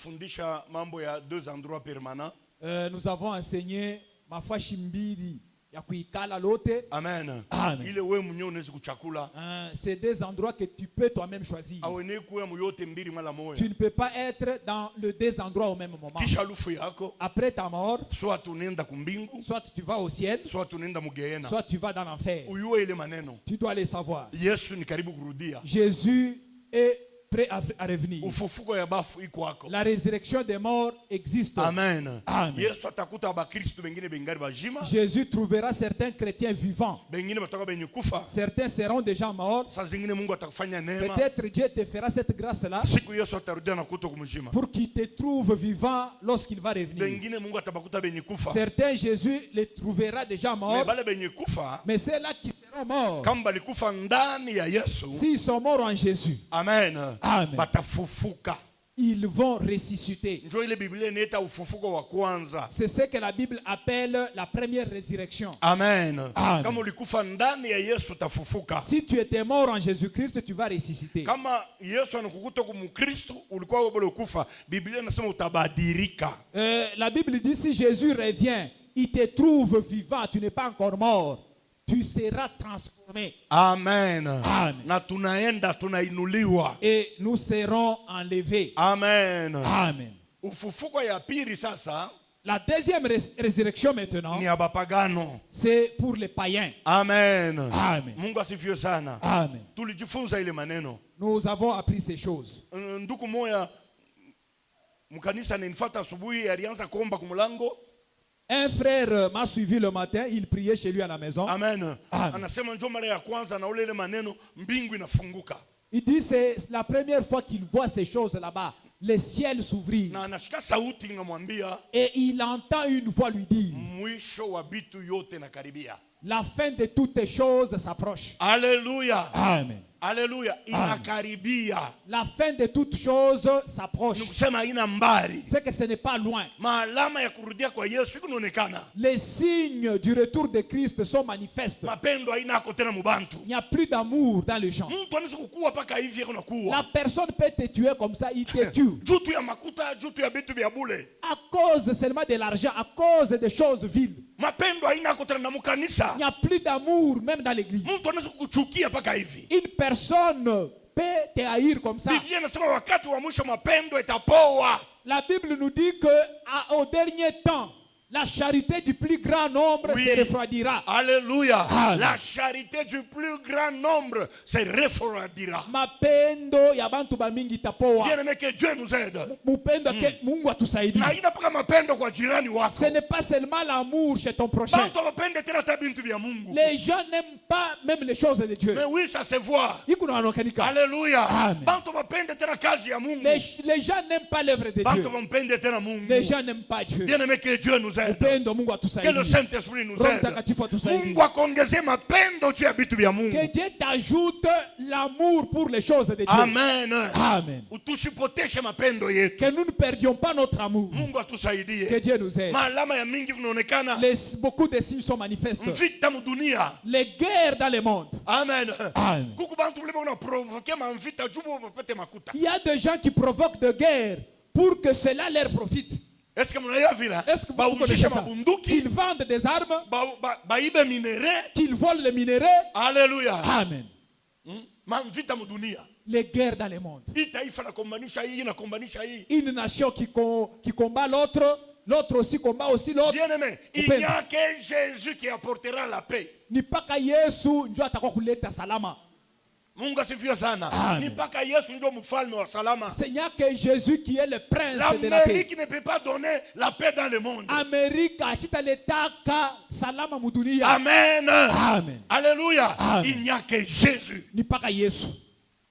tulifundisha mambo ya 2 endroits permanents. Nous avons enseigné mafashi mbili ya kuikala lote. Amen. Amen. Ile wewe mwenyewe unaweza kuchakula. C'est des endroits que tu peux toi-même choisir. Awene kuwa yote mbili mara moja. Tu ne peux pas être dans les deux endroits au même moment. Kisha lufu yako. Après ta mort, soit tunaenda kumbingu, soit tu vas au ciel, soit tunaenda mugehena, soit tu vas dans l'enfer. Uyue ile maneno. Tu dois les savoir. Yesu ni karibu kurudia. Jésus est prêt à revenir. Ufufuko ya bafu iko hako. La résurrection des morts existe. Amen. Amen. Yesu atakuta bakristo bengine bengari bajima. Jésus trouvera certains chrétiens vivants. Bengine batoka benye kufa. Certains seront déjà morts. Sa zingine Mungu atakufanya neema. Peut-être Dieu te fera cette grâce-là Siku Yesu atarudia na kuto kumjima. pour qu'il te trouve vivant lorsqu'il va revenir. Bengine Mungu atabakuta benye kufa. Certains, Jésus les trouvera déjà morts. Mais bale benye kufa, mais ceux-là qui seront morts, kama balikufa ndani ya Yesu, s'ils sont morts en Jésus, amen, Amen, batafufuka. ils vont ressusciter. Njoo ile Biblia inaita ufufuko wa kwanza. C'est ce que la Bible appelle la première résurrection. Amen. Amen. Kama ulikufa ndani ya Yesu utafufuka. Si tu étais mort en Jésus-Christ, tu vas ressusciter. Kama Yesu anakukuta kumkristo ulikuwa wewe kufa, Biblia inasema utabadilika. La Bible dit si Jésus revient, il te trouve vivant, tu n'es pas encore mort, tu seras transformé. Amen. Amen. Na tunaenda tunainuliwa. Et nous serons enlevés. Amen. Amen. Ufufuko ya pili sasa, la deuxième résurrection maintenant, ni abapagano. C'est pour les païens. Amen. Amen. Mungu asifiwe sana. Amen. Tulijifunza ile maneno. Nous avons appris ces choses. Ndugu moya mkanisa ninifuata asubuhi alianza kuomba kumulango. Un frère m'a suivi le matin, il priait chez lui à la maison. Amen. Amen. Anasema njoo mara ya kwanza na ule maneno mbingu inafunguka. Il dit c'est la première fois qu'il voit ces choses là-bas. Le ciel s'ouvrit. Na anashika sauti ngamwambia. Et il entend une voix lui dire. Mwisho wa bitu yote na karibia. La fin de toutes les choses s'approche. Alléluia. Amen. Alléluia. Inakaribia. La fin de toutes choses s'approche. Nukusema ina mbali. C'est que ce n'est pas loin. Maalama ya kurudia kwa Yesu ikunaonekana. Les signes du retour de Christ sont manifestes. Mapendo haina ako tena mubantu. Il n'y a plus d'amour dans les gens. Mtu anaweza kukua paka hivi yako nakuwa. La personne peut te tuer comme ça, il te tue. Jutu ya makuta, jutu ya bitu vya bule. À cause seulement de l'argent, à cause des choses viles. Mapendo haina ako tena na mukanisa. Il n'y a plus d'amour même dans l'église. Mtu anaweza kukuchukia paka hivi. Une personne peut te haïr comme ça. Biblia inasema wakati wa mwisho mapendo itapoa. La Bible nous dit que au dernier temps, la charité du plus grand nombre se refroidira. Alléluia. La charité du plus grand nombre se refroidira. Mapendo ya bantu bamingi tapoa. Bien aimé, que Dieu nous aide. Mupendo ke Mungu atusaidie. Na ina paka mapendo kwa jirani wako. Ce n'est pas seulement l'amour chez ton prochain. Bantu wapende tena tabintu vya Mungu. Les gens n'aiment pas même les choses de Dieu. Mais oui, ça se voit. Alléluia. Bantu wapende tena kazi ya Mungu. Les gens n'aiment pas l'œuvre de Dieu. Bantu wapende tena Mungu. Les gens n'aiment pas Dieu. Bien aimé, que Dieu nous aide. Que le Saint-Esprit nous aide. Mungu akongeze mapendo juu ya vitu vya Mungu. Que Dieu t'ajoute l'amour pour les choses de Dieu. Amen. Amen. Utushipoteshe mapendo yetu. Que nous ne perdions pas notre amour. Mungu atusaidie. Que Dieu nous aide. Maalama ya mingi kunaonekana. Beaucoup de signes sont manifestes. Mvita mudunia. Les guerres dans le monde. Amen. Amen. Kuku bantu vile bana provoquer mvita jubu wapate makuta. Il y a des gens qui provoquent de guerre pour que cela leur profite. Est-ce que vous connaissez ça? Qu'ils vendent des armes, qu'ils volent les minéraux. Alléluia. Amen. Les guerres dans le monde. Une nation qui combat l'autre, l'autre aussi combat aussi l'autre. Bien aimé, il n'y a que Jésus qui apportera la paix. Ni paka Yesu ndio atakuleta salama. Mungu asifiwe sana. Ni mpaka Yesu ndio mfalme wa salama. Seigneur que Jésus qui est le prince de la paix. L'Amérique ne peut pas donner la paix dans le monde. Amérique ashita letaka salama mudunia. Amen. Amen. Alléluia. Il n'y a que Jésus. Ni paka Yesu.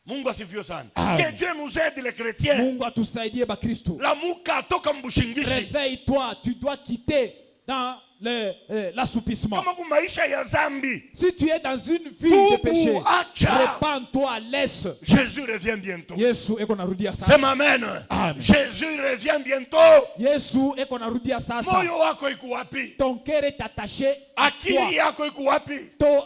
Mungu asifiwe sana. Que Dieu nous aide les chrétiens. Mungu atusaidie ba Kristo. La muka toka mbushingishi. Réveille-toi, tu dois quitter dans l'assoupissement. Kama kumaisha ya zambi, Si tu es dans une vie de péché, acha. répands-toi, laisse. Jésus revient bientôt. Yesu eko narudia Sema sasa. amen. Amen. Jésus revient bientôt. Yesu eko narudia sasa. Moyo wako iko wapi? Ton cœur est attaché à Akili quoi? yako iko wapi?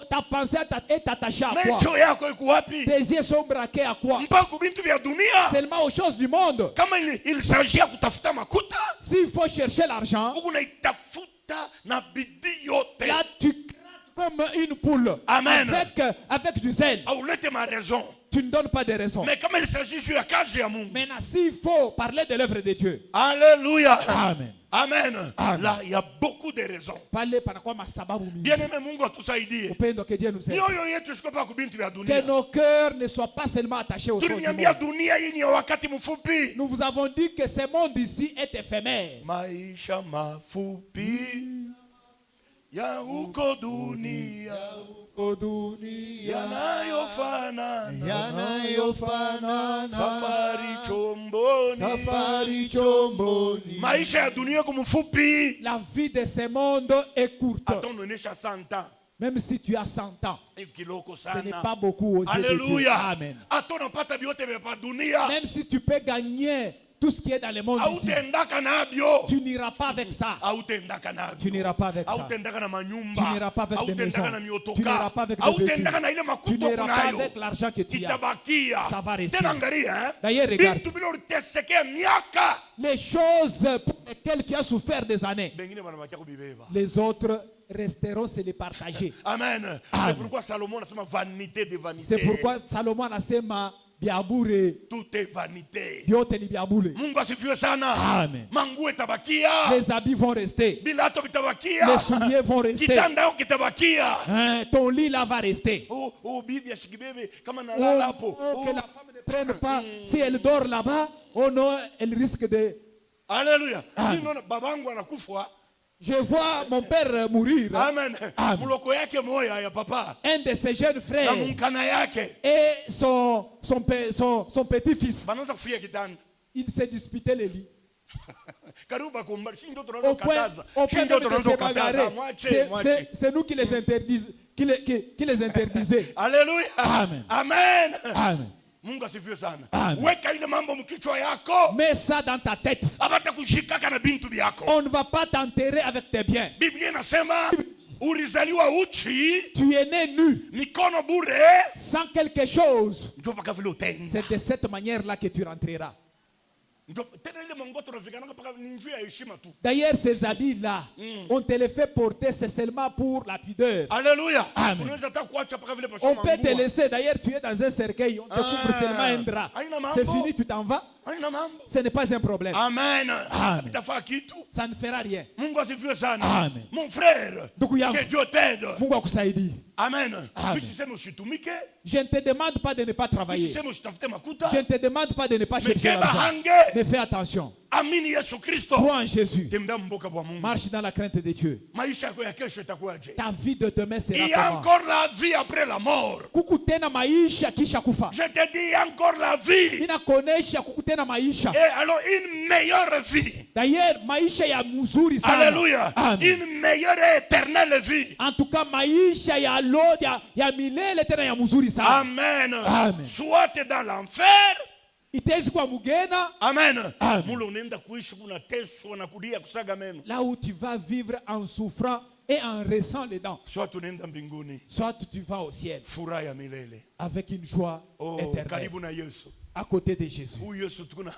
Ta pensée est attachée à quoi? Macho yako iko wapi? Tes yeux sont braqués à quoi? Mpaka kubintu vya dunia. Seulement aux choses du monde. Kama il s'agit ya kutafuta makuta, S'il faut chercher l'argent, huku naitafuta na bidii yote. là tu craques comme une poule. Amen. Avec du zèle. Haulete ma raison. Tu ne donnes pas de raison. Mais kama il s'agit juu ya kazi ya Mungu. Maintenant, s'il faut parler de l'œuvre de Dieu, Alléluia. Amen. Amen. Amen. Là, il y a beaucoup de raisons. Parler par quoi ma sababu mingi. Bien-aimé Mungu atusaidie. Upendo que Dieu nous aide. Mioyo yetu isikopa kubintu vya Que dunia. nos cœurs ne soient pas seulement attachés aux choses du Tuliniambia monde. dunia hii ni ya wakati mfupi. Nous vous avons dit que ce monde ici est éphémère. Maisha mafupi ya huko dunia yanayofanana safari chomboni. Maisha ya dunia kwa mfupi. La vie de ce monde est courte. Ataonesha 100 ans. Même si tu as 100 ans, Kiloko ce sana. n'est pas beaucoup aux yeux de Dieu. Alléluia. Amen. Atonapata biote vya dunia. Même si tu peux gagner tout ce qui est dans le monde ici, Autendaka nabyo. tu n'iras pas avec ça. Autendaka nabyo. Tu n'iras pas avec ça. Autendaka na manyumba. Tu n'iras pas avec des maisons. Na miotoka. Tu n'iras pas avec des Autendaka na ile véhicules. Tu makuta n'iras pas kunayo. avec l'argent que tu as. Itabakia. Ça va rester. Tena angalia, D'ailleurs, regarde. Bintu bila utesekea miaka. Les choses pour lesquelles tu as souffert des années, Bengine banabakia kubibeba. les autres resteront se les partager. Amen. Amen. C'est pourquoi Salomon anasema vanité de vanité. C'est pourquoi Salomon anasema biabure Tout est vanité. vyote ni biabure. Mungu asifiwe sana. Amen. Manguo itabakia. Les habits vont rester. Bilato vitabakia. Les souliers vont rester. Kitanda yako kitabakia. Hein, ton lit là va rester. Oh, bibi ashikibebe kama nalala hapo. Que la femme ne prenne pas. Si elle dort là-bas, oh non, elle risque de... Alléluia. Amen. Ninaona babangu anakufa. Je vois mon père mourir. Amen. Amen. Muloko yake moya ya papa. Un de ses jeunes Na frères munkana yake. et son petit-fils, Banaanza kufia kitanda. ils se disputaient les lits. Karibu bakomba shindo tunaanza Au point kukataza. même Shindo de tunaanza se kukataza. bagarrer. Mwache. C'est nous qui les interdisons, qui les interdisait. Alléluia. Amen. Amen. Amen. Mungu asifiwe sana. Amen. Weka ile mambo mkichwa yako. Mets ça dans ta tête. Abata kushikaka na bintu byako. On ne va pas t'enterrer avec tes biens. Biblia inasema ulizaliwa uchi, Tu es né nu, mikono bure, sans quelque chose. ndio mpaka vile utenda. C'est de cette manière-là que tu rentreras. Ndio tena ile mangoto tunafikana mpaka ni njia ya heshima tu. D'ailleurs, ces habits-là, on te les fait porter, c'est seulement pour la pudeur. Alléluia. Amen. Unaweza hata kuacha mpaka vile On peut te laisser, d'ailleurs, tu es dans un cercueil, on te couvre seulement un drap. C'est fini, tu t'en vas. Haina mambo. Ce n'est pas un problème. Amen. Amen. Tafaa kitu. Ça ne fera rien. Mungu asifiwe sana. Amen. Mon frère, Ndugu yangu, que Dieu t'aide. Mungu akusaidie. Amen. Amen. Usiseme ushitumike, Je ne te demande pas de ne pas travailler. usiseme usitafute makuta. Je ne te demande pas de ne pas chercher Mekeba l'argent. hange. Mais fais attention. Amini Yesu Kristo. Crois en Jésus. Tembea mboka bwa Mungu. Marche dans la crainte de Dieu. Maisha yako ya kesho itakuwaje? Ta vie de demain Il sera y a comment? encore la vie après la mort. Kukutena maisha kisha kufa. Je te dis, il y a encore la vie. Inakonesha kukutena maisha. Et alors une meilleure vie. D'ailleurs, maisha ya mzuri sana. Alléluia. Amen. Une meilleure et éternelle vie. En tout cas, maisha ya ya milele tena ya mzuri sana. Amen. Amen. Soit dans l'enfer. Itezi kwa mugena. Amen. Amen. Mule unaenda kuishi unateswa na kulia kusaga meno. Là où tu vas vivre en souffrant et en ressent les dents. Soit unaenda mbinguni. Soit tu vas au ciel. Furaha ya milele. Avec une joie éternelle. Karibu na Yesu. À côté de Jésus. Huyu Yesu tukuna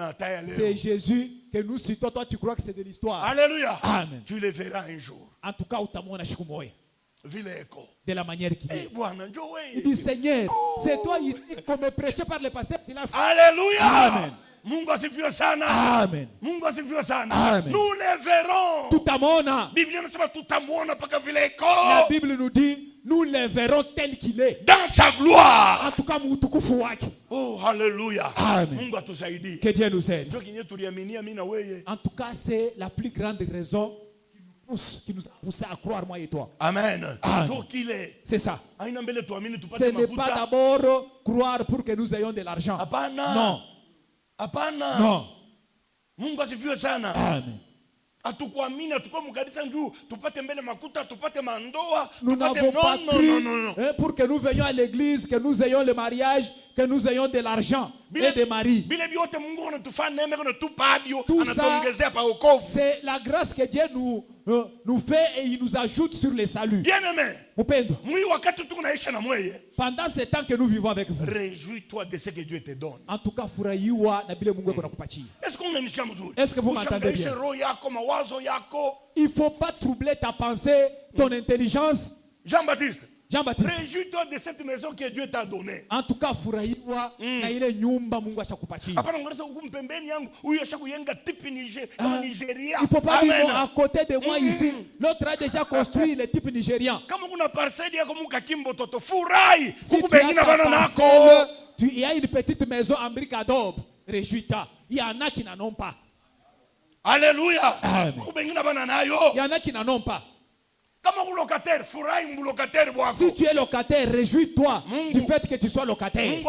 hataya leo. C'est Jésus que nous citons. Toi, tu crois que c'est de l'histoire. Alléluia. Amen. Tu le verras un jour. En tout cas, utamwona siku moja. Vile eko. De la manière qu'il est. Bwana njoo wewe. Il dit, Seigneur, c'est toi ici qu'on me prêchait par le pasteur Silas. Alléluia. Amen. Mungu asifiwe sana. Amen. Mungu asifiwe sana. Amen. Nous le verrons. Tutamwona. Biblia inasema tutamwona mpaka vile eko. La Bible nous dit, nous le verrons tel qu'il est. Dans sa gloire. En tout cas, mutukufu wake. Oh, hallelujah. Amen. Mungu atusaidie. Que Dieu nous aide. Ndio kinye tuliaminia mimi na wewe. En tout cas, c'est la plus grande raison qui nous a poussé à croire, moi et toi. Amen. Amen. Donc il est. C'est ça. Haina mbele tuamini tupate Ce n'est pas makuta. d'abord croire pour que nous ayons de l'argent. Hapana. Non. Hapana. Non. Mungu asifiwe sana. Amen. Atukuamini, atukuwa mkanisa njuu, tupate mbele makuta, tupate mandoa, Nous n'avons pas cru pour que nous venions à l'église, que nous ayons le mariage, que nous ayons de l'argent et des maris. Tout ça, c'est la grâce que Dieu nous fait et il nous ajoute sur les saluts. Pendant ce temps que nous vivons avec vous, réjouis-toi de ce que Dieu te donne. En tout cas, furahiwa na bile Mungu anakupatia. Est-ce que vous m'entendez bien? Il ne faut pas troubler ta pensée, ton intelligence. Jean-Baptiste. Jean-Baptiste. Réjouis-toi de cette maison que Dieu t'a donnée. En tout cas, furahiwa na ile nyumba Mungu ashakupatia. Il ne faut pas vivre à côté de moi ici. L'autre a déjà construit le type nigérian. Si tu as ta parcelle, il y a une petite maison en brique adobe. Réjouis-toi. Il y en a qui n'en ont pas. Alléluia. Il y en a qui n'en ont pas. Si tu es locataire, réjouis-toi du fait que tu sois locataire.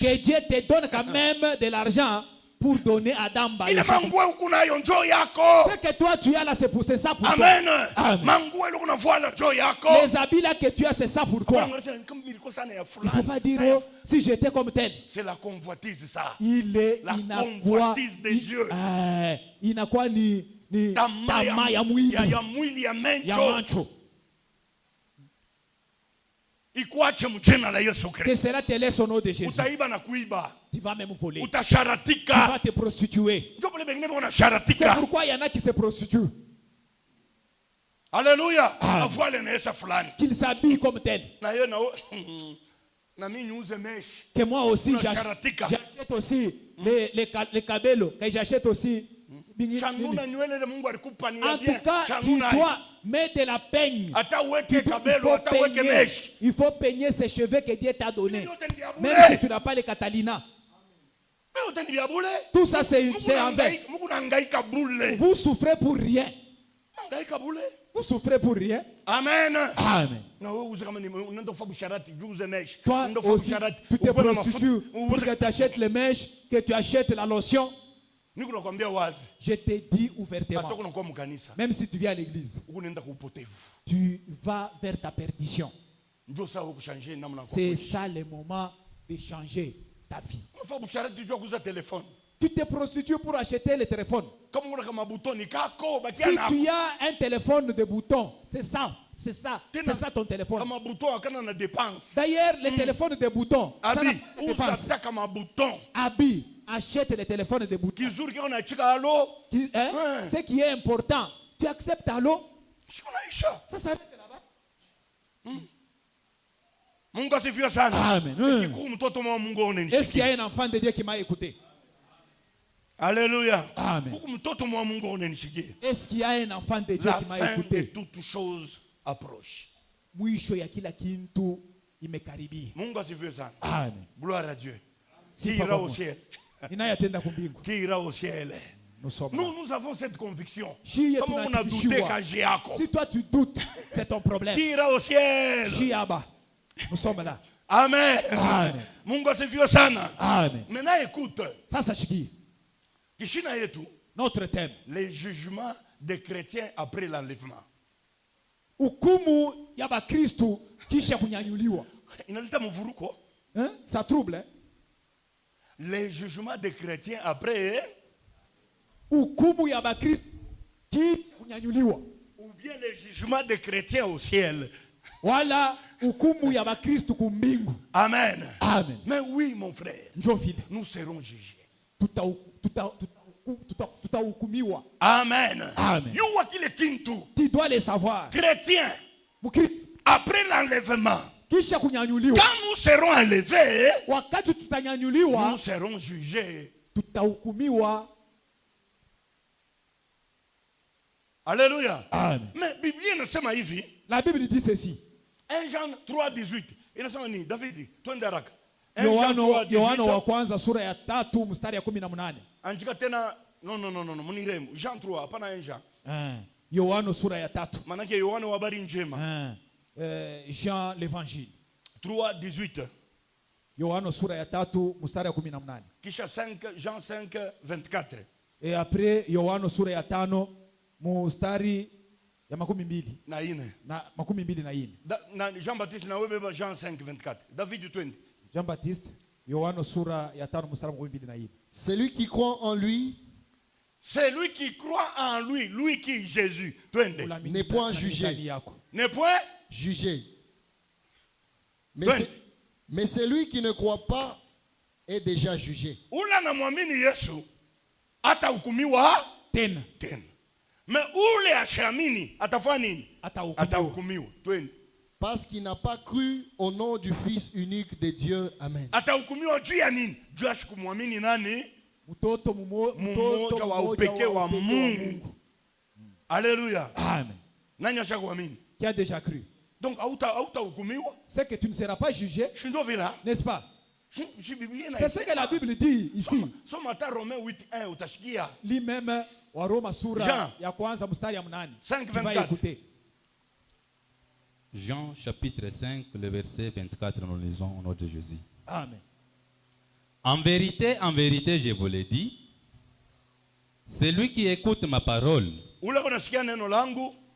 Que Dieu te donne quand même de l'argent pour donner à Damba. Ce que toi tu as là, c'est ça pour toi. Amen. Amen. Les habits là que tu as, c'est ça pour toi. Il ne faut pas dire oh, si j'étais comme tel. C'est la convoitise ça. La convoitise des yeux. Il n'a quoi ni tamaa ya mwili ya macho. Que cela te laisse au nom de Jésus. Tu vas même voler. Tu vas te prostituer. C'est pourquoi il y en a qui se prostituent. Alléluia. Qu'ils s'habillent comme tel. Que moi aussi j'achète aussi les cabelos. Que j'achète aussi. En tout cas, tu dois mettre de la peigne. Il faut peigner ces cheveux que Dieu t'a donné. Même si tu n'as pas les Catalina. Tout ça c'est en vain. Vous souffrez pour rien. Vous souffrez pour rien. Amen. Amen. Toi aussi, tu te prostitues pour que tu achètes les mèches, que tu achètes la lotion. Je te dis ouvertement, même si tu viens à l'église, tu vas vers ta perdition. C'est ça le moment de changer ta vie. Tu te prostitues pour acheter le téléphone. Si tu as un téléphone de boutons, c'est ça. C'est ça ton téléphone. D'ailleurs, les téléphones de boutons, ça n'a pas de dépense. Habille. Achète les téléphones de boutons. Ce qui est important, tu acceptes allô? Ça s'arrête là-bas. Amen. Est-ce qu'il y a un enfant de Dieu qui m'a écouté? Alléluia. Amen. Est-ce qu'il y a un enfant de Dieu qui m'a écouté? La fin de toutes choses approche. Amen. Gloire à Dieu. Qui ira au ciel? Qui ira au ciel? Nous avons cette conviction. Comment on a douté qu'à Jéaco? Si toi tu doutes, c'est ton problème. Qui ira au ciel? Nous sommes là. Amen. Amen. Amen. Maintenant écoute. Ça c'est notre thème. Les jugements des chrétiens après l'enlèvement. Hukumu ya Bakristo kisha kunyanyuliwa. Inaleta mvuruko. Ça trouble. Les jugements des chrétiens après hukumu ya Bakristo kisha kunyanyuliwa. Ou bien les jugements des chrétiens au ciel. Wala hukumu ya Bakristo kumbingu. Amen. Amen. Mais oui mon frère. Nous serons jugés. Tutahukumiwa. Amen. Amen. Tu dois le savoir. Chrétien. Après l'enlèvement. Quand nous serons enlevés, nous serons jugés. Alléluia. Amen. Mais la Bible dit ceci. 1 Jean 3:18. Inasema David, twende haraka. Yohana wa kwanza sura ya 3 mstari ya 18. Andika tena muniremu. Jean 3 hapana 1 Jean. Yohana sura ya 3. Maana yake Yohana wa habari njema. Jean l'évangile 3:18. Yohana sura ya 3 mstari ya 18. Kisha Jean 5:24. Et après Yohana sura ya 5 mstari ya 12 na ine. Na 12 na ine. Na Jean-Baptiste na webeba Jean 5:24. David 20. Jean-Baptiste Yohana sura ya 5 mstari 12 na ine. Celui qui croit en lui, celui qui croit en lui, lui qui Jésus, n'est point jugé. N'est point jugé. Mais celui qui ne croit pas est déjà jugé. Ula na muamini Yesu atahukumiwa tena. Mais ule ashamini atafanya nini? Atahukumiwa. Parce qu'il n'a pas cru au nom du Fils unique de Dieu. Amen. Atahukumiwa juu ya nini? Juu ya kumwamini nani? Mtoto wa upekee wa Mungu. Alléluia. Amen. Nani ashakuamini? Qui a déjà cru. Donc hautahukumiwa. C'est que tu ne seras pas jugé. N'est-ce pas? C'est ce que la Bible dit ici. Soma Romains 8:1 utashikia. Lis même wa Roma sura ya kwanza mstari ya 8. 5:24. Jean chapitre 5 le verset 24, nous lisons au nom de Jésus. Amen. En vérité, je vous l'ai dit, celui qui écoute ma parole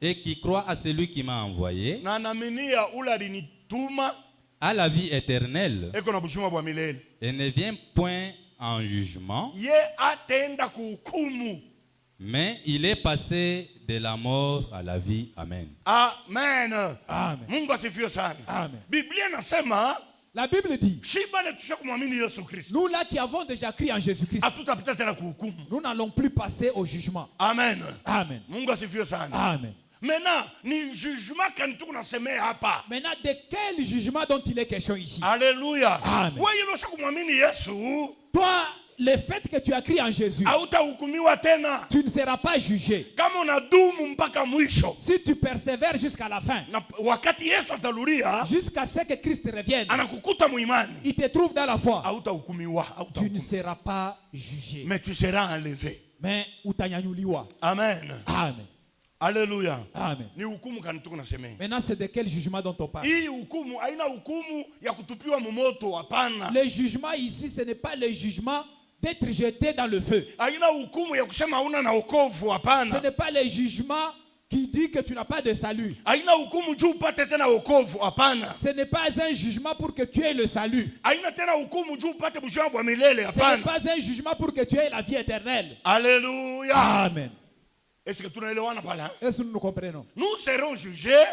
et qui croit à celui qui m'a envoyé a la vie éternelle et ne vient point en jugement, mais il est passé de la mort à la vie. Amen. Amen. Amen. Amen. La Bible dit, nous là qui avons déjà crié en Jésus-Christ, nous n'allons plus passer au jugement. Amen. Amen. Amen. Maintenant, de quel jugement dont il est question ici? Alléluia. Amen. Toi, le fait que tu as crié en Jésus, tu ne seras pas jugé. Si tu persévères jusqu'à la fin, jusqu'à ce que Christ revienne, il te trouve dans la foi, tu ne seras pas jugé. Mais tu seras enlevé. Mais Amen. Amen. Alléluia. Amen. Maintenant, c'est de quel jugement dont on parle? Le jugement ici, ce n'est pas le jugement d'être jeté dans le feu. Ce n'est pas le jugement qui dit que tu n'as pas de salut. Ce n'est pas un jugement pour que tu aies le salut. Ce n'est pas un jugement pour que tu aies la vie éternelle. Alléluia. Amen. Est-ce que nous nous comprenons? Nous serons jugés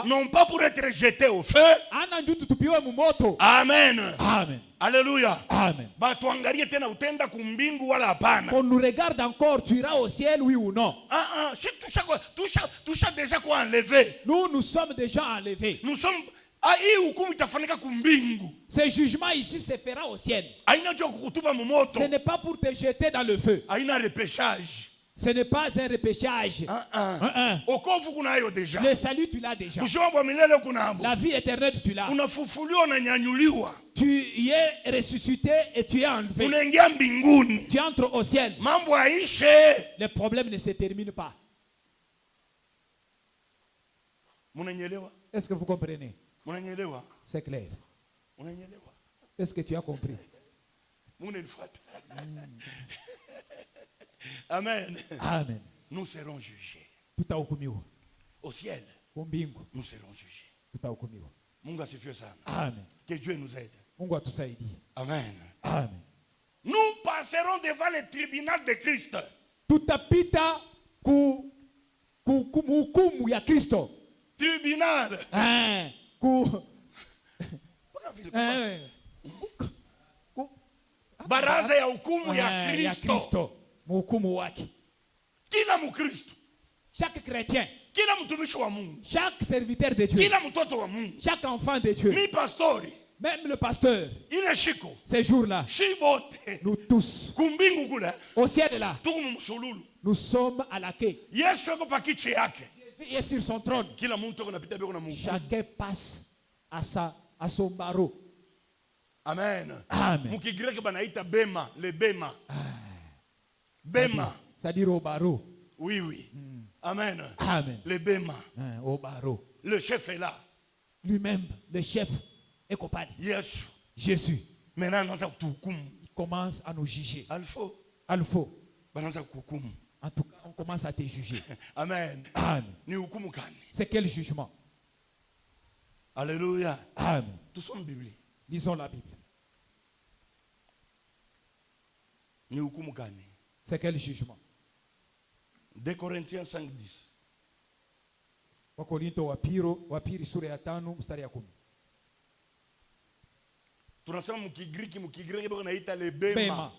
non pas pour être jetés au feu. Amen. Amen. Alléluia. Amen. Qu'on nous regarde encore, tu iras au ciel, oui ou non? Tu as déjà quoi enlevé? Nous sommes déjà enlevés. Nous sommes. Ce jugement ici se fera au ciel. Ce n'est pas pour te jeter dans le feu. Ce n'est pas un repêchage. Le salut, tu l'as déjà. La vie éternelle, tu l'as. Tu y es ressuscité et tu es enlevé. Tu entres au ciel. Le problème ne se termine pas. Est-ce que vous comprenez? C'est clair. Est-ce que tu as compris? Amen. Amen. Nous serons jugés. Au ciel, nous serons jugés. Amen. Que Dieu nous aide. Amen. Amen. Nous passerons devant le tribunal de Christ. Tutapita hukumu ya Kristo. Tribunal. Baraza ya hukumu ya Kristo. Mhukumu wake. Kila Mkristo. Chaque chrétien. Kila mtumishi wa Mungu. Chaque serviteur de Dieu. Kila mtoto wa Mungu. Chaque enfant de Dieu. Mi pastori. Même le pasteur. Ile shiko. Ces jours-là. Shibote. Nous tous. Kumbingu kule. Au ciel là. Tukumsululu. Nous sommes à la quai. Yesu yuko pa kiti yake. Jésus est sur son trône. Kila mtu anapita beko na Mungu. Chacun passe à son barreau. Amen. Amen. Mukigreki banaita bema, le bema. Bema. C'est-à-dire au barreau. Oui. Amen. Amen. Le bema. Au barreau. Le chef est là. Lui-même, le chef, est coupable. Yes. Jésus. Maintenant, il commence à nous juger. Alpha. Alpha. Banaanza kuhukumu. En tout cas, on commence à te juger. Amen. Amen. Ni hukumu gani? C'est quel jugement? Alléluia. Amen. Tout son Bible. Lisons la Bible. Ni hukumu gani? C'est quel jugement? 2 Corinthiens 5:10. Wakorinto wa pili sura ya 5 mstari ya 10. Tunasema mkigiriki bako naita le bema.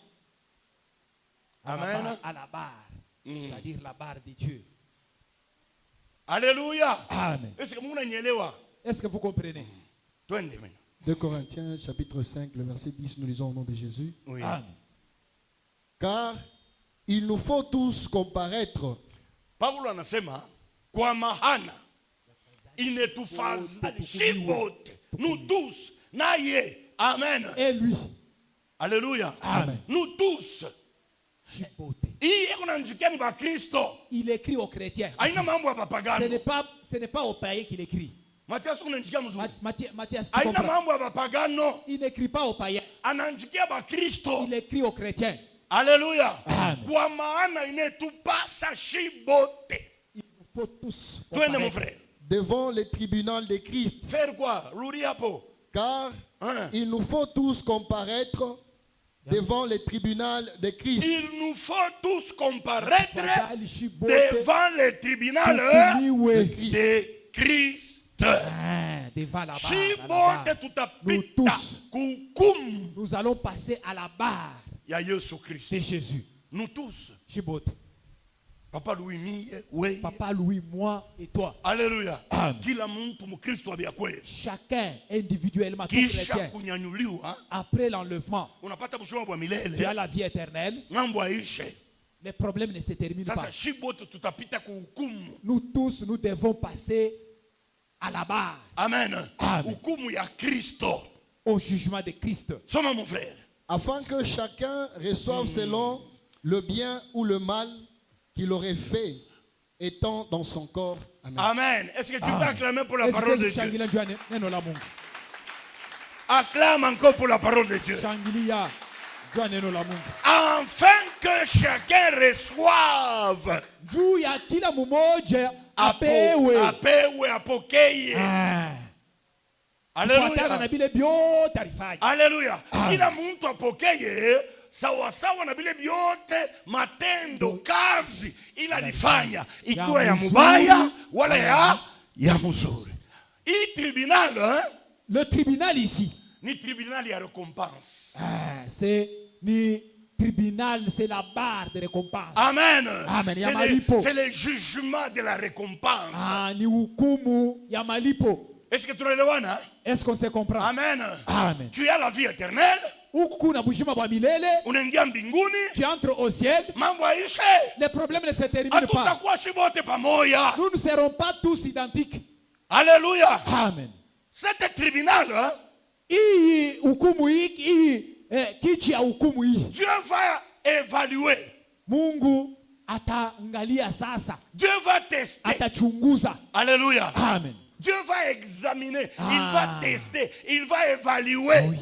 Amen. À la barre. C'est-à-dire la barre de Dieu. Alléluia. Amen. Est-ce que vous comprenez? 2 Corinthiens chapitre 5, le verset 10, nous lisons au nom de Jésus. Oui. Amen. Car il nous faut tous comparaître. Paulo anasema kwa maana inetufadhalisha wote nous tous naye. Amen. Et lui. Alléluia. Amen. Nous tous. Il écrit aux chrétiens. Ce n'est pas aux païens qu'il écrit. Matthias, il n'écrit pas aux païens. Il écrit aux chrétiens. Alléluia. Amen. Il nous faut tous mon frère. Devant le tribunal de Christ. Faire quoi? Car il nous faut tous comparaître devant le tribunal de Christ. Il nous faut tous comparaître devant le tribunal de Christ. Devant la barre. Nous tous, nous allons passer à la barre de Jésus. Nous tous. Papa Louis, moi et toi. Alléluia. Chacun individuellement, tout chrétien. Après l'enlèvement, tu as la vie éternelle. Les problèmes ne se terminent pas. Nous tous, nous devons passer à la barre. Amen. Amen. Au jugement de Christ. Mon frère. Afin que chacun reçoive selon le bien ou le mal qu'il aurait fait étant dans son corps. Amen. Amen. Est-ce que tu peux acclamer pour la parole de Dieu? Acclame encore pour la parole de Dieu. Afin que chacun reçoive. Apokeye. Alléluia. Alléluia. Kila mtu apokeye sawasawa na bile biote matendo kazi ila alifanya ikiwa ya mubaya wala ya mzuri. Hii tribunal, le tribunal ici, ni tribunal ya récompense. C'est ni tribunal, c'est la barre de récompense. Amen. Amen. C'est le jugement de la récompense. Ni hukumu ya malipo. Est-ce que tu l'élewana? Est-ce qu'on se comprend? Amen. Amen. Tu as la vie éternelle. Tu entres au ciel. Les problèmes ne se terminent pas. Nous ne serons pas tous identiques. Alléluia. Amen. C'est tribunal. Dieu va évaluer. Mungu ataangalia sasa. Dieu va tester. Atachunguza. Alléluia. Amen. Dieu va examiner, il va tester, il va évaluer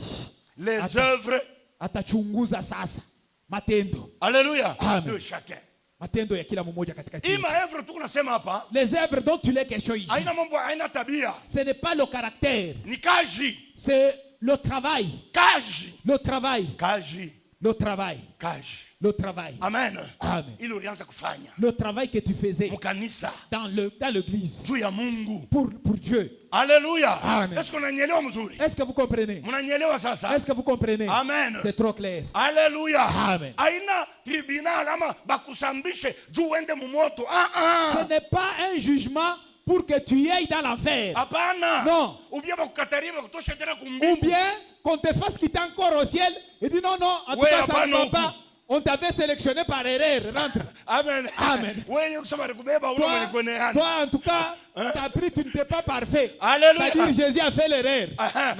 les œuvres. Atachunguza sasa matendo. Alléluia. Amen. De chacun. Matendo ya kila mmoja katika kile. Les œuvres dont tu les questions ici. Ce n'est pas le caractère. C'est le travail. Le travail. Le travail. Le travail. Amen. Amen. Le travail que tu faisais dans l'église pour Dieu. Alléluia. Amen. Est-ce que vous comprenez? Est-ce que vous comprenez? Amen. C'est trop clair. Alléluia. Amen. Ce n'est pas un jugement pour que tu ailles dans l'enfer. Non. Ou bien qu'on te fasse quitter encore au ciel et dit non, en tout cas ça ne va pas. On t'avait sélectionné par erreur. Rentre. Amen. Amen. Toi, en tout cas, tu as pris, tu n'étais pas parfait. Alléluia. C'est-à-dire Jésus a fait l'erreur. Va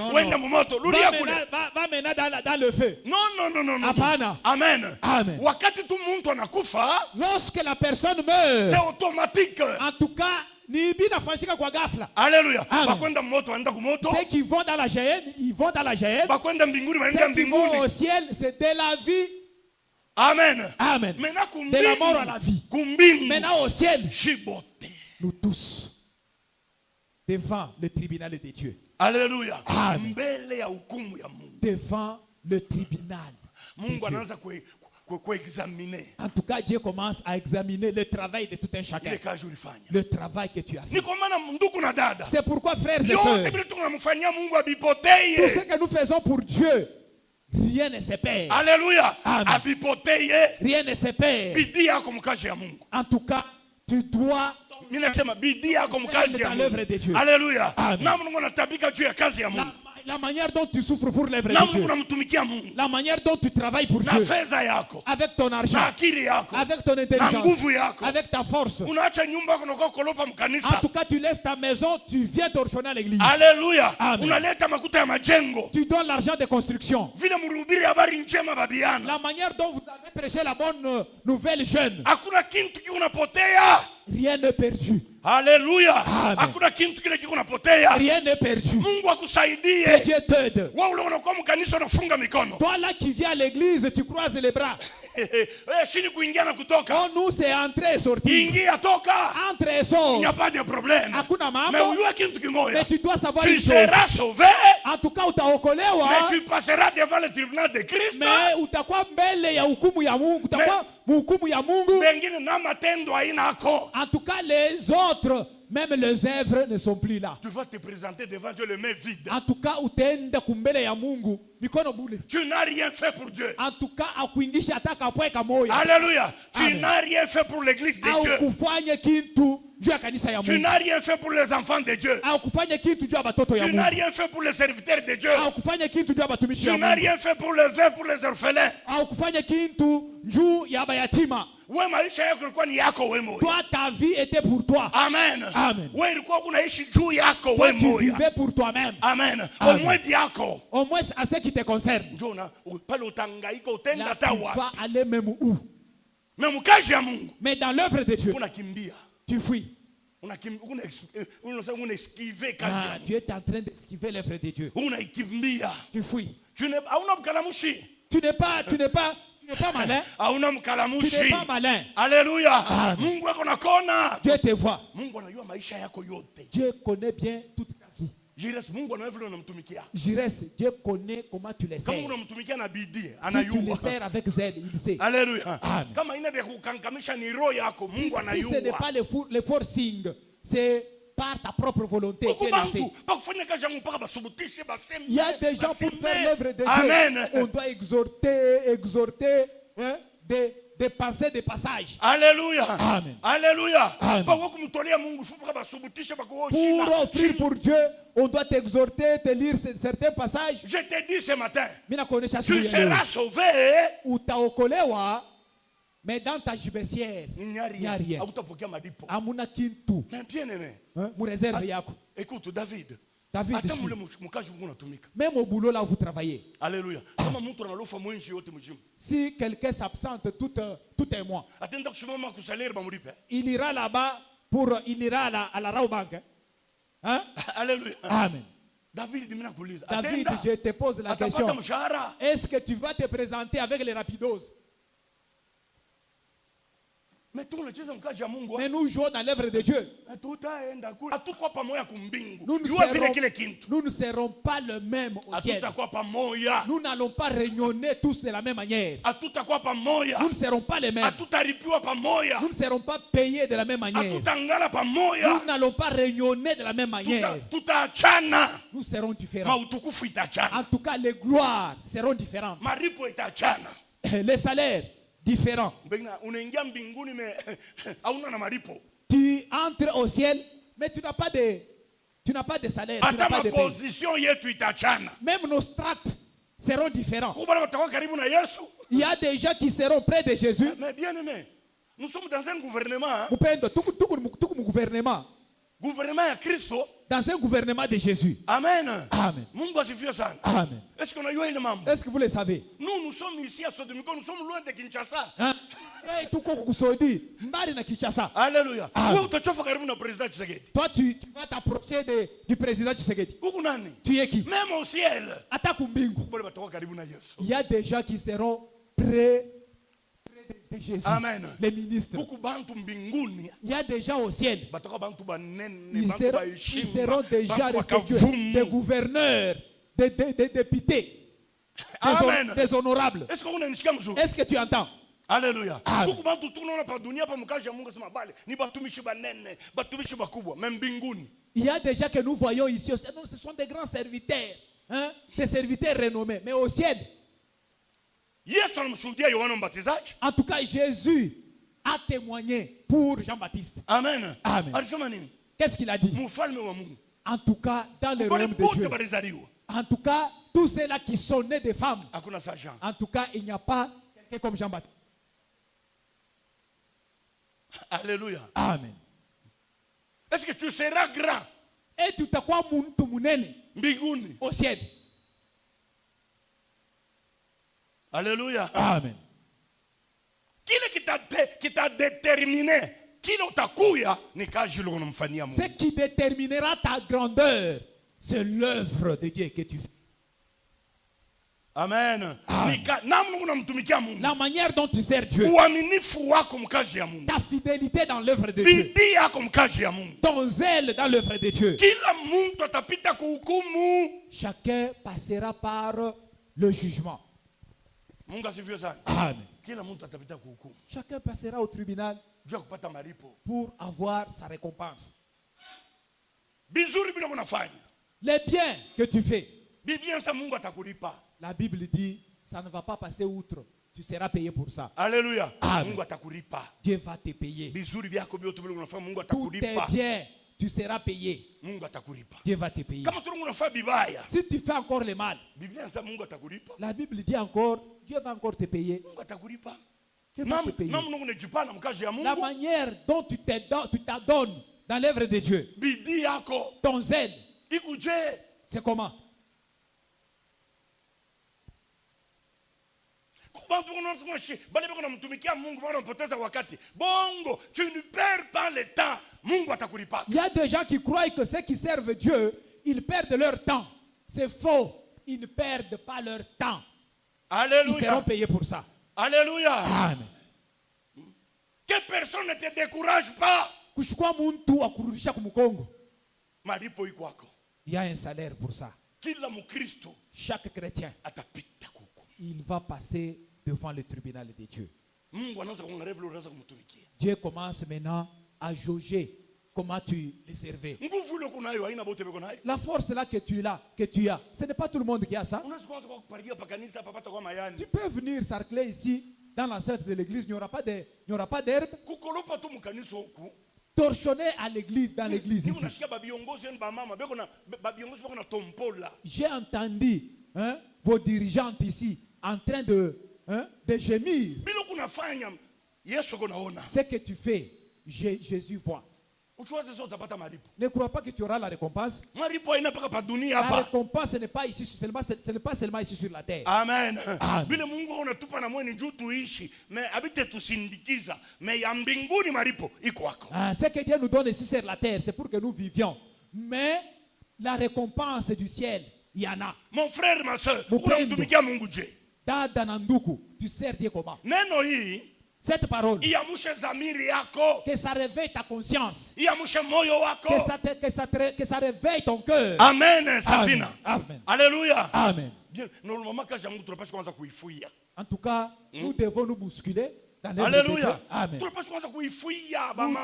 maintenant dans le feu. Non. Apana. Amen. Amen. Lorsque la personne meurt, c'est automatique. En tout cas, Alléluia. Ceux qui vont dans la géhenne, ils vont dans la géhenne. Ceux qui vont au ciel, c'est de la vie Amen. Amen. De la mort à la vie. Maintenant au ciel. Nous tous. Devant le tribunal de Dieu. Alléluia. Amen. Devant le tribunal. En tout cas, Dieu commence à examiner le travail de tout un chacun. Le travail que tu as fait. C'est pourquoi, frères et sœurs, tout ce que nous faisons pour Dieu, rien ne se perd. Alléluia. Amen. Rien ne se perd. En tout cas, tu dois dans l'œuvre de Dieu. Alléluia. Amen. La manière dont tu souffres pour l'œuvre de Dieu. La manière dont tu travailles pour Dieu. Avec ton argent. Avec ton intelligence. Avec ta force. En tout cas, tu laisses ta maison, tu viens t'orchonner à l'église. Alléluia. Amen. Tu donnes l'argent de construction. La manière dont vous avez prêché la bonne nouvelle jeune. Rien n'est perdu. Alléluia. Rien n'est perdu. Que Dieu t'aide. Toi là qui viens à l'église, tu croises les bras. Oh, nous c'est entrer et sortir. Entre et sort. Il n'y a pas de problème. Mais tu dois savoir tu une chose. seras sauvé. En tout cas, utaokolewa. Mais tu passeras devant le tribunal de Christ. Mais utakuwa mbele ya hukumu ya Mungu. Utakuwa hukumu ya Mungu. En tout cas, les autres, même les œuvres ne sont plus là. Tu vas te présenter devant Dieu les mains vides. En tout cas, utaenda kumbele ya Mungu mikono bure. Tu n'as rien fait pour Dieu. En tout cas, akuingisha ataka pweka moyo. Alléluia. Tu n'as rien fait pour l'église de Dieu. Kufanya kitu juu ya kanisa ya Mungu. Tu n'as rien fait pour les enfants de Dieu. Kufanya kitu juu ya batoto ya Mungu. Tu n'as rien fait pour les serviteurs de Dieu. Kufanya kitu juu ya batumishi ya Mungu. Tu n'as rien fait pour les veuves, pour les orphelins. Kufanya kitu juu ya bayatima. Toi, ta vie était pour toi. Amen. Amen. Toi, tu vivais pour toi-même. Amen. Au moins à ce qui te concerne. Là, tu vas aller même où? Mais dans l'œuvre de Dieu, tu fuis. Tu es en train d'esquiver l'œuvre de Dieu. Tu fuis. Tu n'es pas malin. Tu n'es pas malin. Alléluia. Dieu te voit. Dieu connaît bien toute ta vie. Dieu connaît comment tu les sers. Si tu les sers avec zèle, il sait. Alléluia. Si ce n'est pas le forcing, c'est par ta propre volonté. Il y a des gens pour faire l'œuvre de Dieu. Amen. On doit exhorter, hein, des pensées, des passages. Alléluia. Amen. Alléluia. Amen. Pour offrir pour Dieu, on doit t'exhorter, te lire certains passages. Je te dis ce matin, tu seras sauvé. Mais dans ta gibecière, il n'y a rien. Amuna kintu. Mais bien aimé. Écoute, David. Même au boulot là où vous travaillez. Alléluia. Si quelqu'un s'absente tout un mois, il ira là-bas à la Raobank. Hein? Alléluia. Amen. David, je te pose la question. Est-ce que tu vas te présenter avec les rapidos? Mais nous jouons dans l'œuvre de Dieu. Nous ne serons pas le même au ciel. Nous n'allons pas réunionner tous de la même manière. Nous ne serons pas les mêmes. Nous ne serons pas payés de la même manière. Nous n'allons pas réunionner de la même manière. Nous serons différents. En tout cas, les gloires seront différentes. Les salaires différents. Tu entres au ciel, mais tu n'as pas de salaire, tu n'as pas de paye. Même nos strates seront différents. Il y a des gens qui seront près de Jésus. Mais bien aimé, nous sommes dans un gouvernement. Gouvernement à Christ. Dans un gouvernement de Jésus. Amen. Amen. Amen. Est-ce qu'on a eu une membre? Est-ce que vous le savez? Nous sommes ici à Sodomiko, nous sommes loin de Kinshasa. Alléluia. Toi, tu vas t'approcher du président Tshisekedi. Tu es qui? Même au ciel. Il y a des gens qui seront près Jésus. Amen. Les ministres. Il y a des gens au ciel. Ils seront déjà respectueux. Des gouverneurs, des députés, des honorables. Est-ce que tu entends? Alléluia. Il y a des gens que nous voyons ici. Ce sont des grands serviteurs. Hein? Des serviteurs renommés. Mais au ciel, en tout cas, Jésus a témoigné pour Jean-Baptiste. Amen. Amen. Qu'est-ce qu'il a dit? En tout cas, dans le royaume de Dieu. En tout cas, tous ceux-là qui sont nés des femmes. En tout cas, il n'y a pas quelqu'un comme Jean-Baptiste. Alléluia. Amen. Est-ce que tu seras grand? Et tu te crois au ciel. Alléluia. Amen. Qui t'a déterminé? Ce qui déterminera ta grandeur, c'est l'œuvre de Dieu que tu fais. Amen. Amen. La manière dont tu sers Dieu. Ta fidélité dans l'œuvre de Dieu. Ton zèle dans l'œuvre de Dieu. Chacun passera par le jugement. Amen. Chacun passera au tribunal pour avoir sa récompense. Les biens que tu fais, la Bible dit, ça ne va pas passer outre. Tu seras payé pour ça. Alléluia. Amen. Dieu va te payer. Tout est bien. Tu seras payé. Dieu va te payer. Si tu fais encore le mal, la Bible dit encore, Dieu va encore te payer. Dieu va te payer. La manière dont tu t'adonnes dans l'œuvre de Dieu, ton zèle, c'est comment? Tu ne perds pas le temps. Il y a des gens qui croient que ceux qui servent Dieu, ils perdent leur temps. C'est faux. Ils ne perdent pas leur temps. Alléluia. Ils seront payés pour ça. Alléluia. Amen. Que personne ne te décourage pas. Il y a un salaire pour ça. Chaque chrétien, il va passer devant le tribunal de Dieu. Dieu commence maintenant à jauger comment tu les servais. La force là que tu as, ce n'est pas tout le monde qui a ça. Tu peux venir sarcler ici dans l'enceinte de l'église, il n'y aura pas d'herbe. Torchonner à l'église, dans l'église ici. J'ai entendu vos dirigeantes ici en train de gémir. Ce que tu fais, Jésus voit. Ne crois pas que tu auras la récompense. La récompense ce n'est pas ici, ce n'est pas seulement ici sur la terre. Amen. Amen. Ce que Dieu nous donne ici sur la terre, c'est pour que nous vivions. Mais la récompense du ciel, il y en a. Mon frère, ma soeur, tu sers Dieu comment? Cette parole, que ça réveille ta conscience, que ça réveille ton cœur. Amen. Amen. Alléluia. Amen. En tout cas, nous devons nous bousculer dans l'œuvre de Dieu. Amen. Nous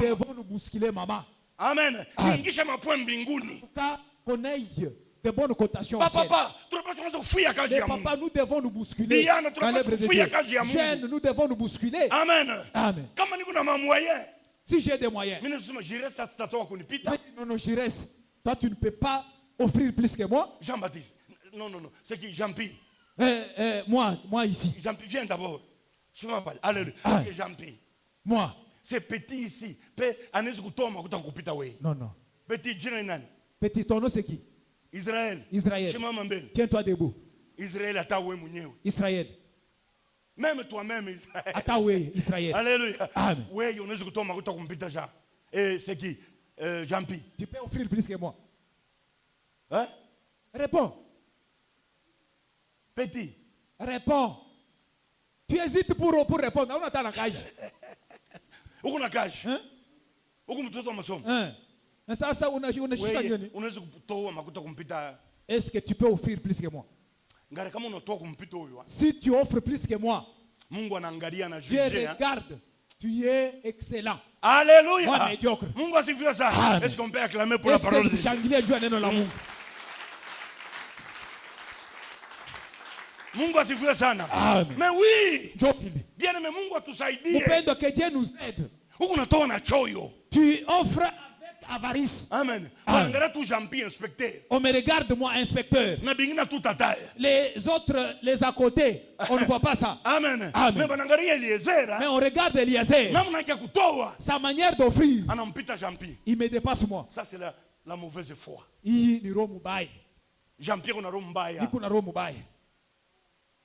devons nous bousculer, maman. Amen. En tout cas, qu'on ait de bonnes cotations au ciel. Papa, nous devons nous bousculer dans l'œuvre de Dieu. Jeunes, nous devons nous bousculer. Amen. Amen. Si j'ai des moyens. Non, je reste. Toi, tu ne peux pas offrir plus que moi. Jean-Baptiste. Non. C'est qui? Jean-Pi. Moi ici. Jean-Pi, viens d'abord. Je m'en parle. Alléluia. C'est Jean-Pi. Moi. C'est petit ici. Non. Petit, Jean-Nan. Petit, ton nom c'est qui? Israël. Tiens-toi debout. Israël. Même toi-même, Israël. Israël. Alléluia. Amen. Et c'est qui? Jean-Pi. Tu peux offrir plus que moi. Hein? Réponds. Petit. Réponds. Tu hésites pour répondre. On attend la cage. Uko na cash. Uko mtoto wa masomo. Sasa unashika nini? Unaweza kutoa makuta kumpita. Est-ce que tu peux offrir plus que moi? Ngare kama unatoa kumpita huyo. Si tu offres plus que moi, Mungu anaangalia na Dieu regarde. Tu es excellent. Alléluia. Moi médiocre. Mungu asifiwe sana. Est-ce qu'on peut acclamer pour la parole de Dieu? Shangilia juu ya neno la Mungu. Mungu asifiwe sana. Amen. Mais oui. Bien aimé, Mungu atusaidie. Upendo que Dieu nous aide. Huko unatoa na choyo. Tu offres avec avarice. Amen. Angalia tu Jean-Pierre inspecteur. On me regarde moi inspecteur. Na bingina tout tataye. Les autres, les à côté, on ne voit pas ça. Amen. Amen. Mais banangalia Eliezer. Mais on regarde Eliezer. Namna yake kutoa. Sa manière d'offrir. Anampita Jean-Pierre. Il me dépasse moi. Ça c'est la mauvaise foi. Hii ni roho mbaya. Jean-Pierre una roho mbaya. Niko na roho mbaya.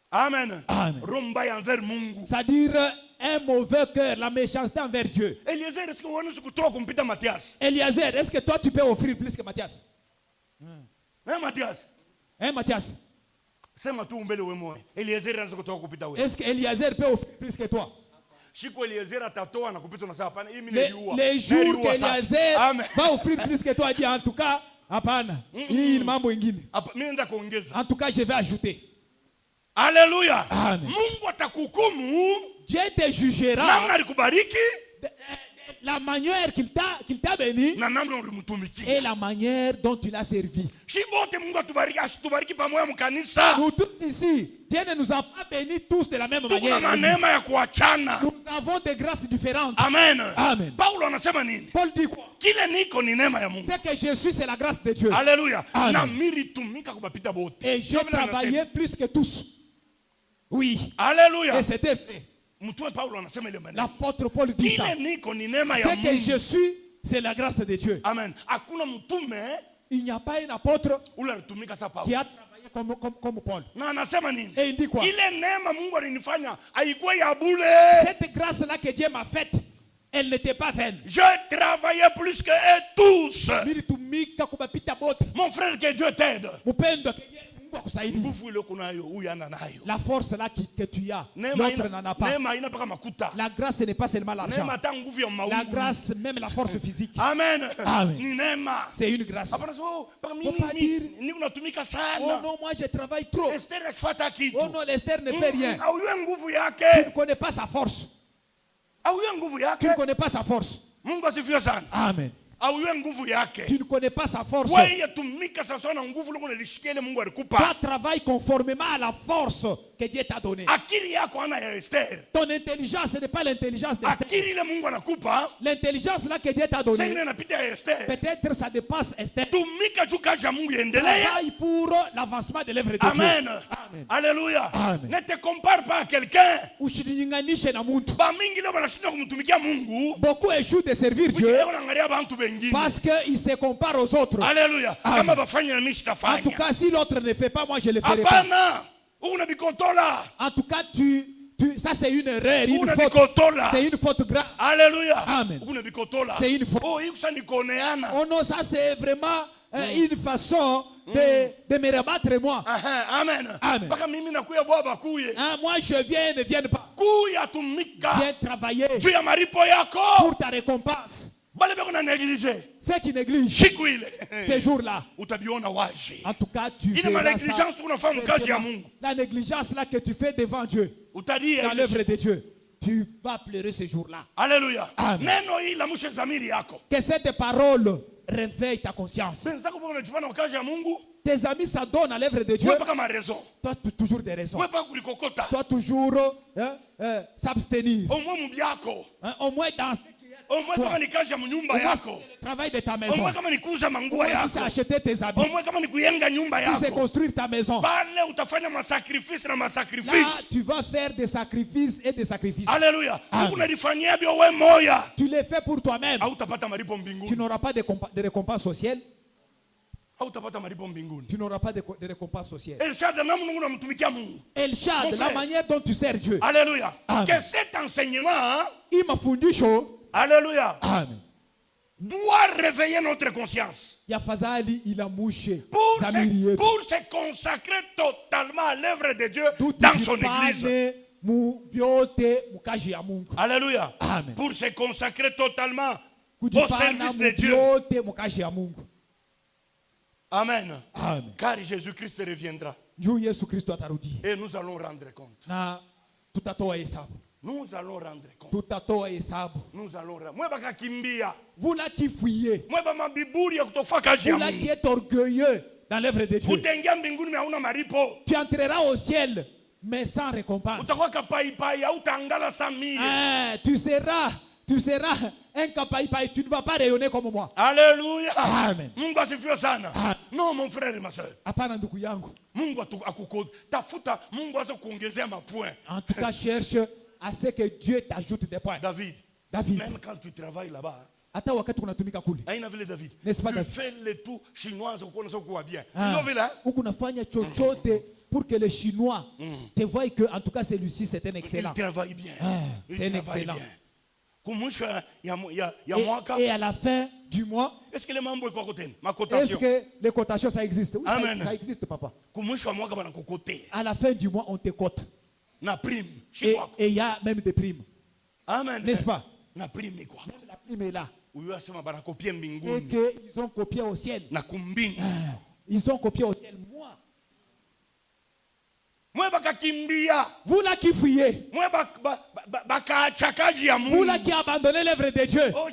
Amen. Amen. Roho mbaya envers Mungu. C'est-à-dire un mauvais cœur, la méchanceté envers Dieu. Eliezer, est-ce que unaweza kutoa kumpita Mathias? Eliezer, est-ce que toi tu peux offrir plus que Mathias? Mathias. Mathias. Sema tu mbele wewe moyo. Eliezer anaweza kutoa kupita wewe. Est-ce que Eliezer peut offrir plus que toi? Shiko Eliezer atatoa na kupita na sawa hapana. Hii mimi najua. Les jours que Eliezer va offrir plus que toi, dit en tout cas hapana. Hii ni mambo ingine. Mimi naenda kuongeza. En tout cas, je vais ajouter. Alléluia. Amen. Mungu atakuhukumu. Dieu te jugera. Namna alikubariki. La manière qu'il t'a béni. Na namna ulimtumikia. Et la manière dont tu l'as servi. Shibote Mungu atubariki, asitubariki pamoja mkanisa. Nous tous ici, Dieu ne nous a pas bénis tous de la même manière. Tuna neema ya kuachana. Nous avons des grâces différentes. Amen. Amen. Paulo anasema nini? Paul dit quoi? Kile niko ni neema ya Mungu. C'est que je suis, c'est la grâce de Dieu. Alléluia. Amen. Na miri tumika kubapita bote. Et j'ai travaillé plus que tous. Oui. Alléluia. Et c'était vrai. L'apôtre Paul dit ça. C'est que je suis, c'est la grâce de Dieu. Amen. Il n'y a pas un apôtre qui a travaillé comme Paul. Et il dit quoi? Cette grâce-là que Dieu m'a faite, elle n'était pas vaine. Je travaillais plus que eux tous. Mon frère, que Dieu t'aide. La force là que tu as, l'autre n'en a pas. La grâce n'est pas seulement l'argent. La grâce, même la force physique. Amen. Amen. C'est une grâce. Faut pas dire, oh non, moi je travaille trop. Oh non, l'Esther ne fait rien. Tu ne connais pas sa force. Tu ne connais pas sa force. Amen. Tu ne connais pas sa force. Toi, travaille conformément à la force que Dieu t'a donnée. Ton intelligence n'est pas l'intelligence d'Esther. L'intelligence là que Dieu t'a donnée, peut-être ça dépasse Esther. Travaille pour l'avancement de l'œuvre de Dieu. Amen. Amen. Alléluia. Amen. Ne te compare pas à quelqu'un. Beaucoup échouent de servir Dieu parce qu'ils se comparent aux autres. Alléluia. En tout cas, si l'autre ne fait pas, moi je le ferai pas. En tout cas, ça c'est une erreur, une faute. C'est une faute grave. Alléluia. Amen. C'est une faute. Oh non, ça c'est vraiment une façon de me rabattre moi. Amen. Amen. Moi je viens, ne viens pas. Viens travailler pour ta récompense. Ceux qui négligent ces jours-là, en tout cas, tu verras ça. La négligence là que tu fais devant Dieu, dans l'œuvre de Dieu, tu vas pleurer ce jour-là. Alléluia. Amen. Que cette parole réveille ta conscience. Tes amis s'adonnent à l'œuvre de Dieu. Toi, tu as toujours des raisons. Toi, toujours s'abstenir. Au moins dans le travail de ta maison. Si c'est acheter tes habits. Si c'est construire ta maison. Là, tu vas faire des sacrifices et des sacrifices. Alléluia. Tu les fais pour toi-même. Tu n'auras pas de récompense au ciel. Tu n'auras pas de récompense au ciel. El Shaddai, la manière dont tu sers Dieu. Alléluia. Que cet enseignement, il m'a fondé chaud. Alléluia. Amen. Doit réveiller notre conscience. Pour se consacrer totalement à l'œuvre de Dieu dans son église. Alléluia. Amen. Pour se consacrer totalement au service de Dieu. Amen. Amen. Car Jésus-Christ reviendra. Et nous allons rendre compte. Nous allons rendre compte. Nous allons rendre. Moi, vous là qui fouillez, vous là qui êtes orgueilleux dans l'œuvre de Dieu, tu entreras au ciel mais sans récompense. Tu seras un kapaïpaï, tu ne vas pas rayonner comme moi. Alléluia. Amen. Non, mon frère et ma soeur. En tout cas, cherche à ce que Dieu t'ajoute des points. David. Même quand tu travailles là-bas, n'est-ce pas, tu fais le tout chinois bien. Pour que les Chinois te voient que, en tout cas, celui-ci, c'est un excellent. Il travaille bien. C'est un excellent. Et à la fin du mois, est-ce que les membres est-ce que les cotations, ça existe? Oui, ça existe, papa. À la fin du mois, on te cote. Et il y a même des primes. Amen. N'est-ce pas? La prime est quoi? Même la prime est là. C'est qu'ils ont copié au ciel. Ils ont copié au ciel. Vous là qui fouillez, vous là qui abandonnez l'œuvre de Dieu, oh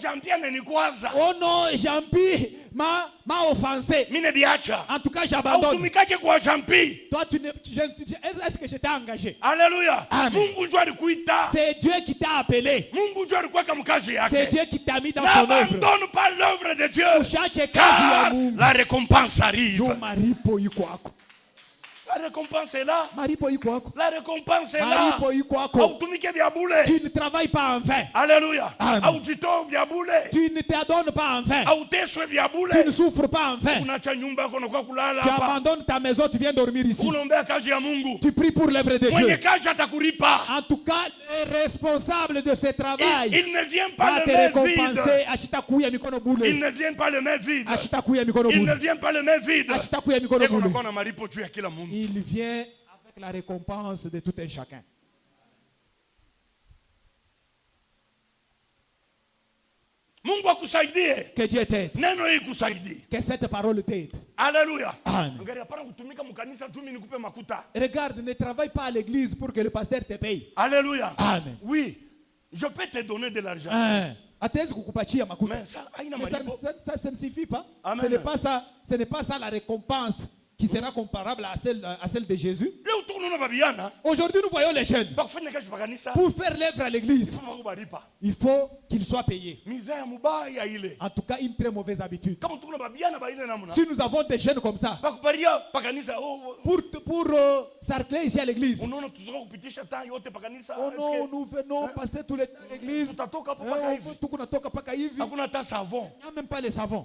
non, Jean-Pierre m'a offensé. En tout cas, j'abandonne. Toi, est-ce que je t'ai engagé? Alléluia. C'est Dieu qui t'a appelé. C'est Dieu qui t'a mis dans son œuvre. N'abandonne pas l'œuvre de Dieu. Car la récompense arrive. La récompense est là. La récompense est là. Tu ne travailles pas en vain. Alléluia. Tu ne t'adonnes pas en vain. Tu ne souffres pas en vain. Tu abandonnes ta maison, tu viens dormir ici. Tu pries pour l'œuvre de Dieu. En tout cas, les responsables de ce travail, il ne vient pas te récompenser. Il ne vient pas le main vide. Il ne vient pas le main vide. Il vient avec la récompense de tout un chacun. Que Dieu t'aide. Que cette parole t'aide. Alléluia. Regarde, ne travaille pas à l'église pour que le pasteur te paye. Alléluia. Amen. Oui, je peux te donner de l'argent. Mais ça ne suffit pas. Ce n'est pas ça la récompense qui sera comparable à celle de Jésus. Aujourd'hui, nous voyons les jeunes. Pour faire l'œuvre à l'église, il faut qu'ils soient payés. En tout cas, une très mauvaise habitude. Si nous avons des jeunes comme ça, pour s'arcler ici à l'église, oh non, nous venons passer tous les temps à l'église. Il n'y a même pas les savons.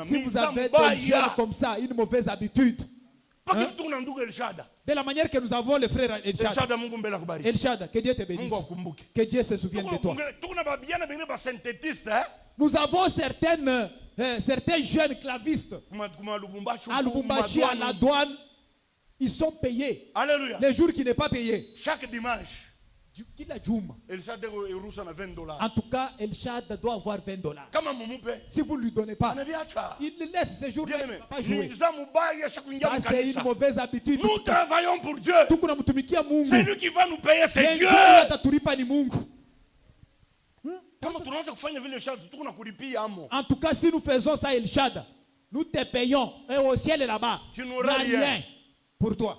Si vous avez des jeunes comme ça, une mauvaise habitude, de la manière que nous avons le frère Elshad, que Dieu te bénisse, que Dieu se souvienne de toi. Nous avons certains jeunes clavistes à Lubumbashi, à la douane, ils sont payés. Alléluia. Les jours qui n'est pas payé. Chaque dimanche. En tout cas, Elshad doit avoir $20. Si vous ne lui donnez pas, il laisse ces jours-là, il ne va pas jouer. Ça, c'est une mauvaise habitude. Nous travaillons pour Dieu. C'est lui qui va nous payer, c'est Dieu. En tout cas, si nous faisons ça, Elshad, nous te payons. Et au ciel et là-bas, tu n'auras rien pour toi.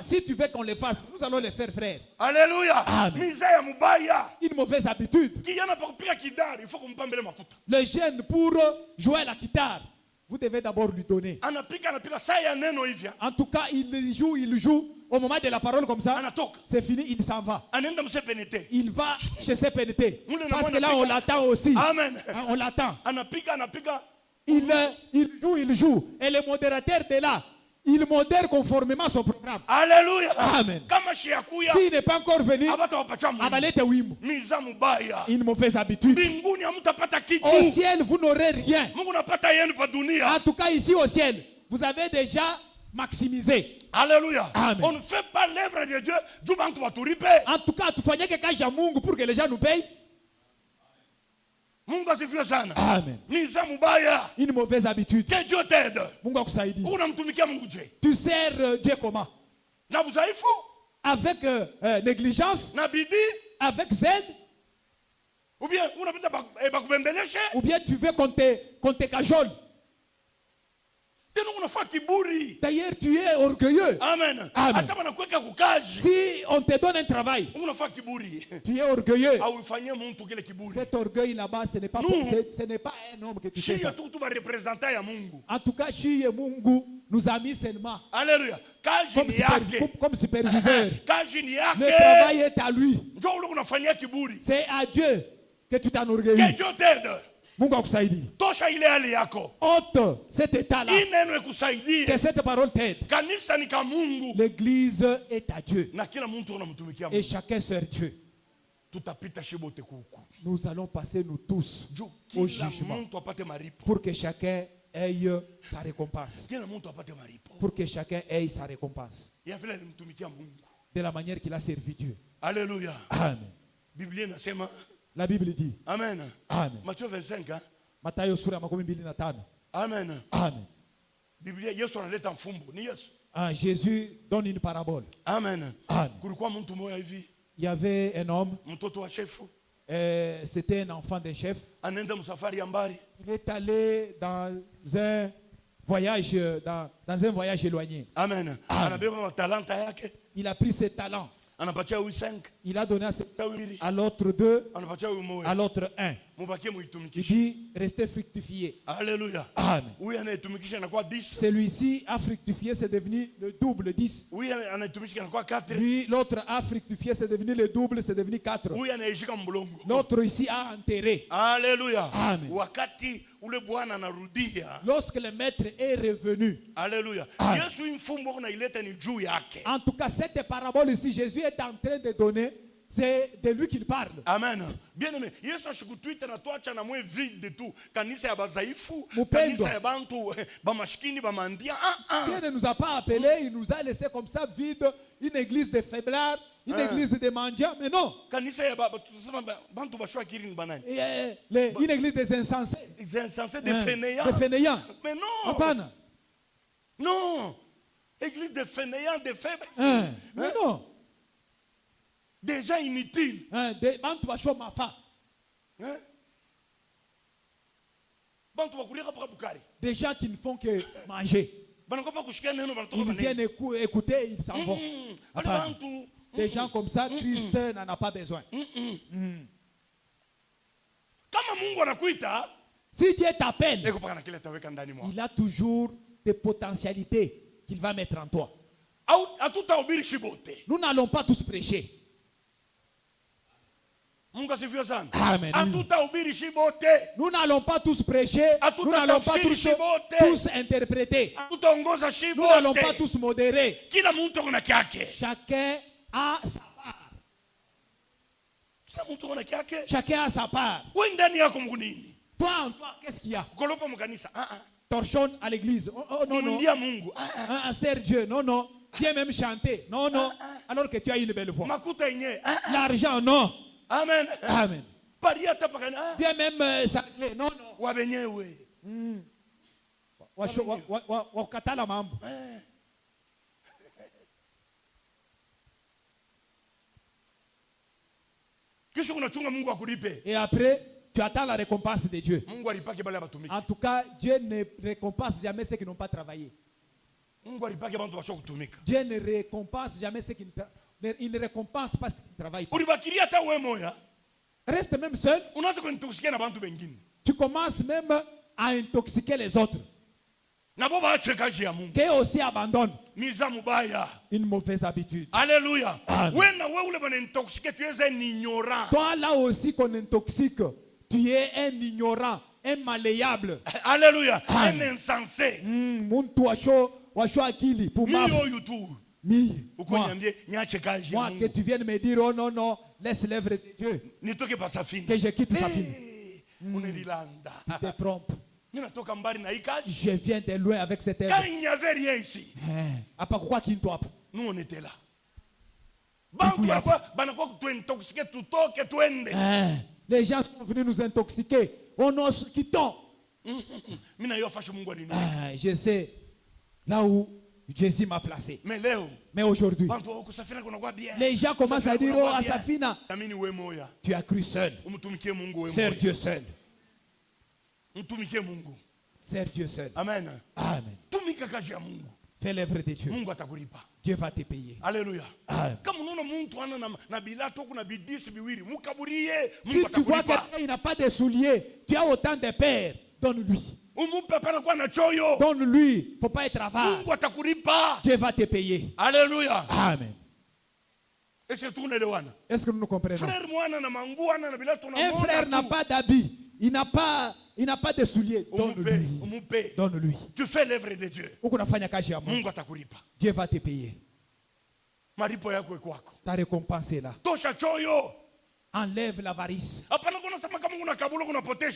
Si tu veux qu'on le fasse, nous allons le faire, frère. Alléluia. Amen. Une mauvaise habitude. Le jeune, pour jouer la guitare, vous devez d'abord lui donner. En tout cas, il joue. Au moment de la parole comme ça, c'est fini, il s'en va. Il va chez ses pénétés. Parce que là, on l'attend aussi. Amen. On l'attend. Il joue. Et le modérateur est là. Il modère conformément à son programme. Alléluia. Amen. S'il n'est pas encore venu, une mauvaise habitude. Au ciel, vous n'aurez rien. En tout cas, ici au ciel, vous avez déjà maximiser. Alléluia. Amen. On ne fait pas l'œuvre de Dieu. En tout cas, tu fais que kazi ya Mungu pour que les gens nous payent. Mungu asifiwe sana. Amen. Une mauvaise habitude. Que Dieu t'aide. Mungu akusaidie. Unamtumikia Mungu je? Tu sers Dieu comment? Na budhaifu? Avec négligence? Na bidii? Avec zèle? Ou bien unapenda bakubembeleshe? Ou bien tu veux qu'on te cajole? D'ailleurs, tu es orgueilleux. Amen. Amen. Si on te donne un travail, tu es orgueilleux. Cet orgueil là-bas, ce n'est pas un homme que tu fais ça. En tout cas, chez Mungu nous a mis seulement Alléluia. Comme superviseur. Le travail est à lui. C'est à Dieu que tu t'enorgueillis. Que Dieu t'aide. Mungu akusaidie. Tosha ile hali yako. Ôte cet état-là. Ineno ikusaidie. Que cette parole t'aide. Kanisa ni ka Mungu. L'église est à Dieu. Na kila mtu unamtumikia Mungu. Et chacun sert Dieu. Tutapita shibote kuku. Nous allons passer nous tous au jugement. Pour que chacun ait sa récompense. Pour que chacun ait sa récompense. De la manière qu'il a servi Dieu. Alléluia. Amen. Biblia inasema. La Bible dit. Amen. Amen. Matthieu 25. Hein? Mathayo sura 25. Amen. Amen. Biblia Yesu analeta mfumbo. Ni Yesu. Jésus donne une parabole. Amen. Amen. Kulikuwa mtu mmoja hivi. Il y avait un homme. Mtoto wa chefu. C'était un enfant d'un chef. Anaenda msafari ya mbali. Il est allé dans un voyage éloigné. Amen. Anabeba talanta yake. Il a pris ses talents. Il a donné à l'autre 2, à l'autre 1. Il dit, restez fructifié. Alléluia. Amen. Celui-ci a fructifié, c'est devenu le double 10. Lui, l'autre a fructifié, c'est devenu le double, c'est devenu 4. L'autre ici a enterré. Alléluia. Amen. Lorsque le maître est revenu. Alléluia. En tout cas, cette parabole ici, Jésus est en train de donner. C'est de lui qu'il parle. Amen. Bien aimé, Yesu ashikutuita na tuacha na mwe vide tu. Kanisa ya bazaifu, kanisa ya bantu bamashikini bamandia. Dieu ne nous a pas appelés, il nous a laissé comme ça vide, une église de faiblards, une église de mendiants, mais non. Kanisa ya bantu bashwa kirini banani. Une église des insensés. Des insensés, des fainéants. Des fainéants. Mais non. Apana. Non. Église de fainéants, de faibles. Mais non. Des gens inutiles. Des gens qui ne font que manger. Ils viennent écouter, ils s'en vont. Des gens comme ça, Christ n'en a pas besoin. Si Dieu t'appelle, il a toujours des potentialités qu'il va mettre en toi. Nous n'allons pas tous prêcher. Amen. Nous n'allons pas tous prêcher. Nous n'allons pas tous interpréter. Nous n'allons pas tous modérer. Chacun a sa part. Chacun a sa part. Toi en toi, qu'est-ce qu'il y a? Torchonne à l'église. Oh non, non. Sers Dieu. Non, non. Viens même chanter. Non, non. Alors que tu as une belle voix. L'argent, non. Amen. Amen. Viens même s'appeler. Non, non. Wakata la mambo. Et après, tu attends la récompense de Dieu. En tout cas, Dieu ne récompense jamais ceux qui n'ont pas travaillé. Dieu ne récompense jamais ceux qui ne récompense pas ceux qui ne travaillent pas. Reste même seul. Tu commences même à intoxiquer les autres. Qui aussi abandonne une mauvaise habitude. Alléluia. Toi là aussi qu'on intoxique, tu es un ignorant, un malléable. Alléluia. Un insensé. Moi que tu viennes me dire oh non non, laisse l'œuvre de Dieu. Que je quitte sa fille. Tu te trompes. Je viens de loin avec cette œuvre. Quand il n'y avait rien ici, nous on était là. Les gens sont venus nous intoxiquer. Nous quittons. Je sais là où Jésus m'a placé. Mais aujourd'hui, les gens commencent à dire, oh Asafina, tu as cru seul. Sers Dieu seul. Sers Dieu seul. Amen. Amen. Fais l'œuvre de Dieu. Dieu va te payer. Alléluia. Amen. Si tu vois quelqu'un qui n'a pas de souliers, tu as autant de pères, donne-lui. Donne-lui. Il ne faut pas être avare. Dieu va te payer. Alléluia. Amen. Est-ce que nous nous comprenons? Un frère n'a pas d'habit. Il n'a pas de souliers. Donne-lui. Donne-lui. Tu fais l'œuvre de Dieu. Dieu va te payer. Ta récompense est là. Enlève l'avarice. Il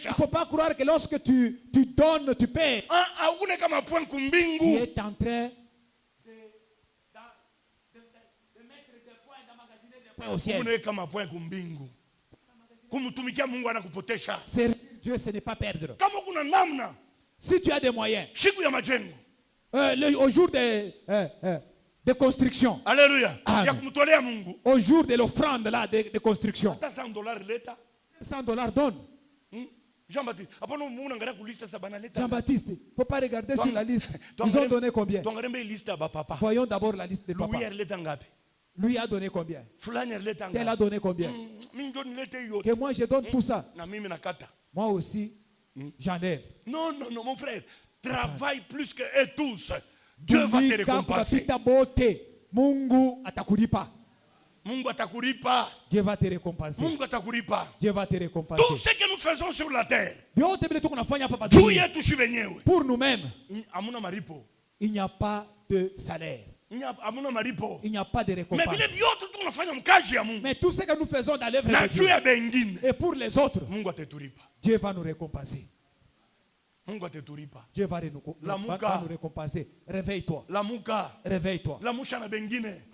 ne faut pas croire que lorsque tu donnes, tu paies. Tu es en train de mettre des points, d'emmagasiner des points au ciel. Servir Dieu, ce n'est pas perdre. Si tu as des moyens, au jour de construction, alléluia, au jour de l'offrande là de construction, $100 donne. Jean-Baptiste, il ne faut pas regarder sur la liste. Ils ont donné combien? Voyons d'abord la liste de papa. Lui a donné combien? Tel a donné combien? Que moi je donne tout ça. Moi aussi, j'enlève. Non, mon frère. Travaille plus que eux tous. Dieu va te récompenser. Mungu atakulipa. Dieu va te récompenser. Dieu va te récompenser. Tout ce que nous faisons sur la terre, pour nous-mêmes, il n'y a pas de salaire. Il n'y a pas de récompense. Mais tout ce que nous faisons dans l'œuvre de Dieu, et pour les autres, Dieu va nous récompenser. Dieu va nous récompenser. Réveille-toi. Réveille-toi.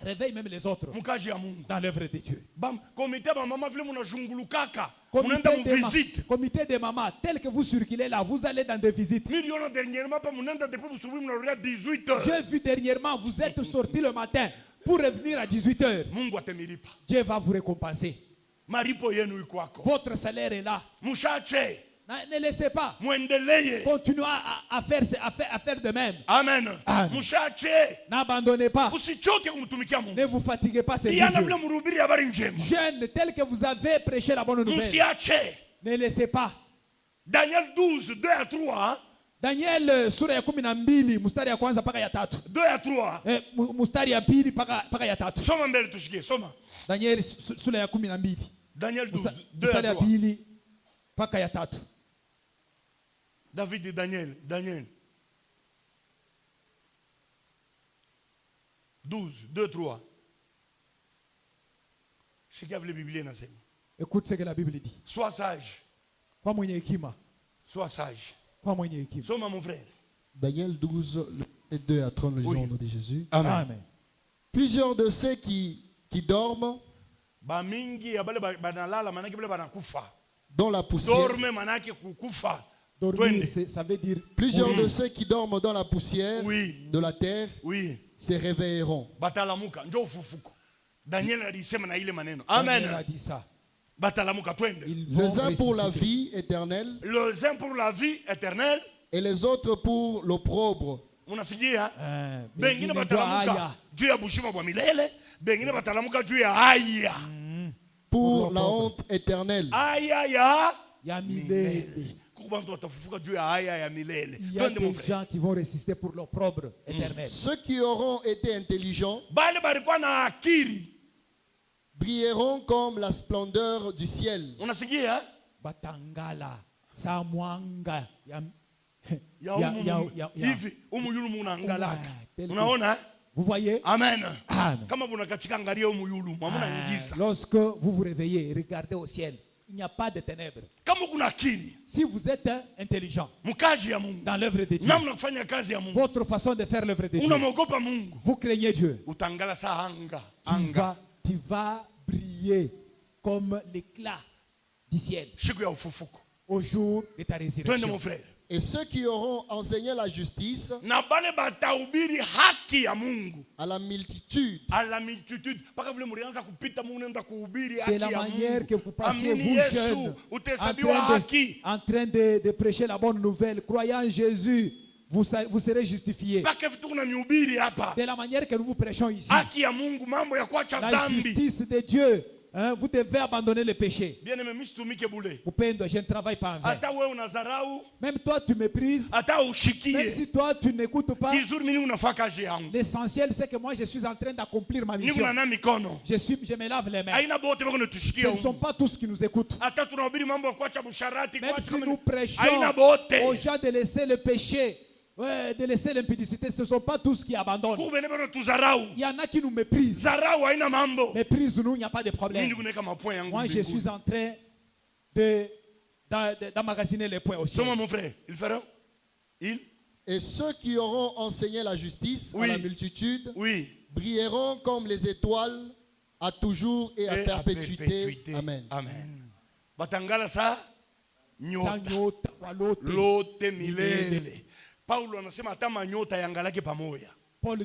Réveille même les autres dans l'œuvre de Dieu. Comité des mamans, tel que vous circulez là, vous allez dans des visites. J'ai vu dernièrement, vous êtes sortis le matin pour revenir à 18h. Dieu va vous récompenser. Votre salaire est là. Ne laissez pas. Continuez à faire de même. Amen. N'abandonnez pas. Ne vous fatiguez pas. Jeunes, tel que vous avez prêché la bonne nouvelle. Ne laissez pas. Daniel 12, 2 à 3. Daniel sura ya 12 mstari ya kwanza mpaka ya 3. 2 à 3. Mstari ya pili mpaka ya 3. Soma mbele tushikie, soma. Daniel sura ya 12. Daniel 12, 2 mstari ya pili mpaka ya 3. David et Daniel. 12, 2, 3. Ce qu'il y a la Bible. Écoute ce que la Bible dit. Sois sage. Sois sage. Sois mon frère. Daniel 12, 2 à 3, nous lisons au nom de Jésus. Amen. Plusieurs de ceux qui dorment dans la poussière. Dormir, ça veut dire plusieurs de ceux qui dorment dans la poussière de la terre se réveilleront. Daniel a dit ça. Les uns pour la vie éternelle. Et les autres pour l'opprobre. Pour la honte éternelle. Il y a des gens qui vont résister pour l'opprobre éternel. Ceux qui auront été intelligents brilleront comme la splendeur du ciel. Batangala, Samwanga, vous voyez? Amen. Lorsque vous vous réveillez, regardez au ciel. il n'y a pas de ténèbres. Si vous êtes intelligent dans l'œuvre de Dieu, votre façon de faire l'œuvre de Dieu, vous craignez Dieu, tu vas briller comme l'éclat du ciel au jour de ta résurrection. Et ceux qui auront enseigné la justice à la multitude, de la manière que vous passiez, vous jeunes, en train de prêcher la bonne nouvelle, croyant en Jésus, vous serez justifiés. De la manière que nous vous prêchons ici, la justice de Dieu. Vous devez abandonner le péché. Je ne travaille pas en vain. Même toi tu méprises. Même si toi tu n'écoutes pas. L'essentiel c'est que moi je suis en train d'accomplir ma mission. Je me lave les mains. Ce ne sont pas tous qui nous écoutent. Même si nous prêchons aux gens de laisser le péché, de laisser l'impudicité, ce ne sont pas tous qui abandonnent. Il y en a qui nous méprisent. Méprise-nous, il n'y a pas de problème. Moi, je suis en train d'emmagasiner les points aussi. Mon frère, ils feront. Et ceux qui auront enseigné la justice à la multitude brilleront comme les étoiles à toujours et à perpétuité. Amen. Amen. Batangala sa nyota. Lote milele. Paul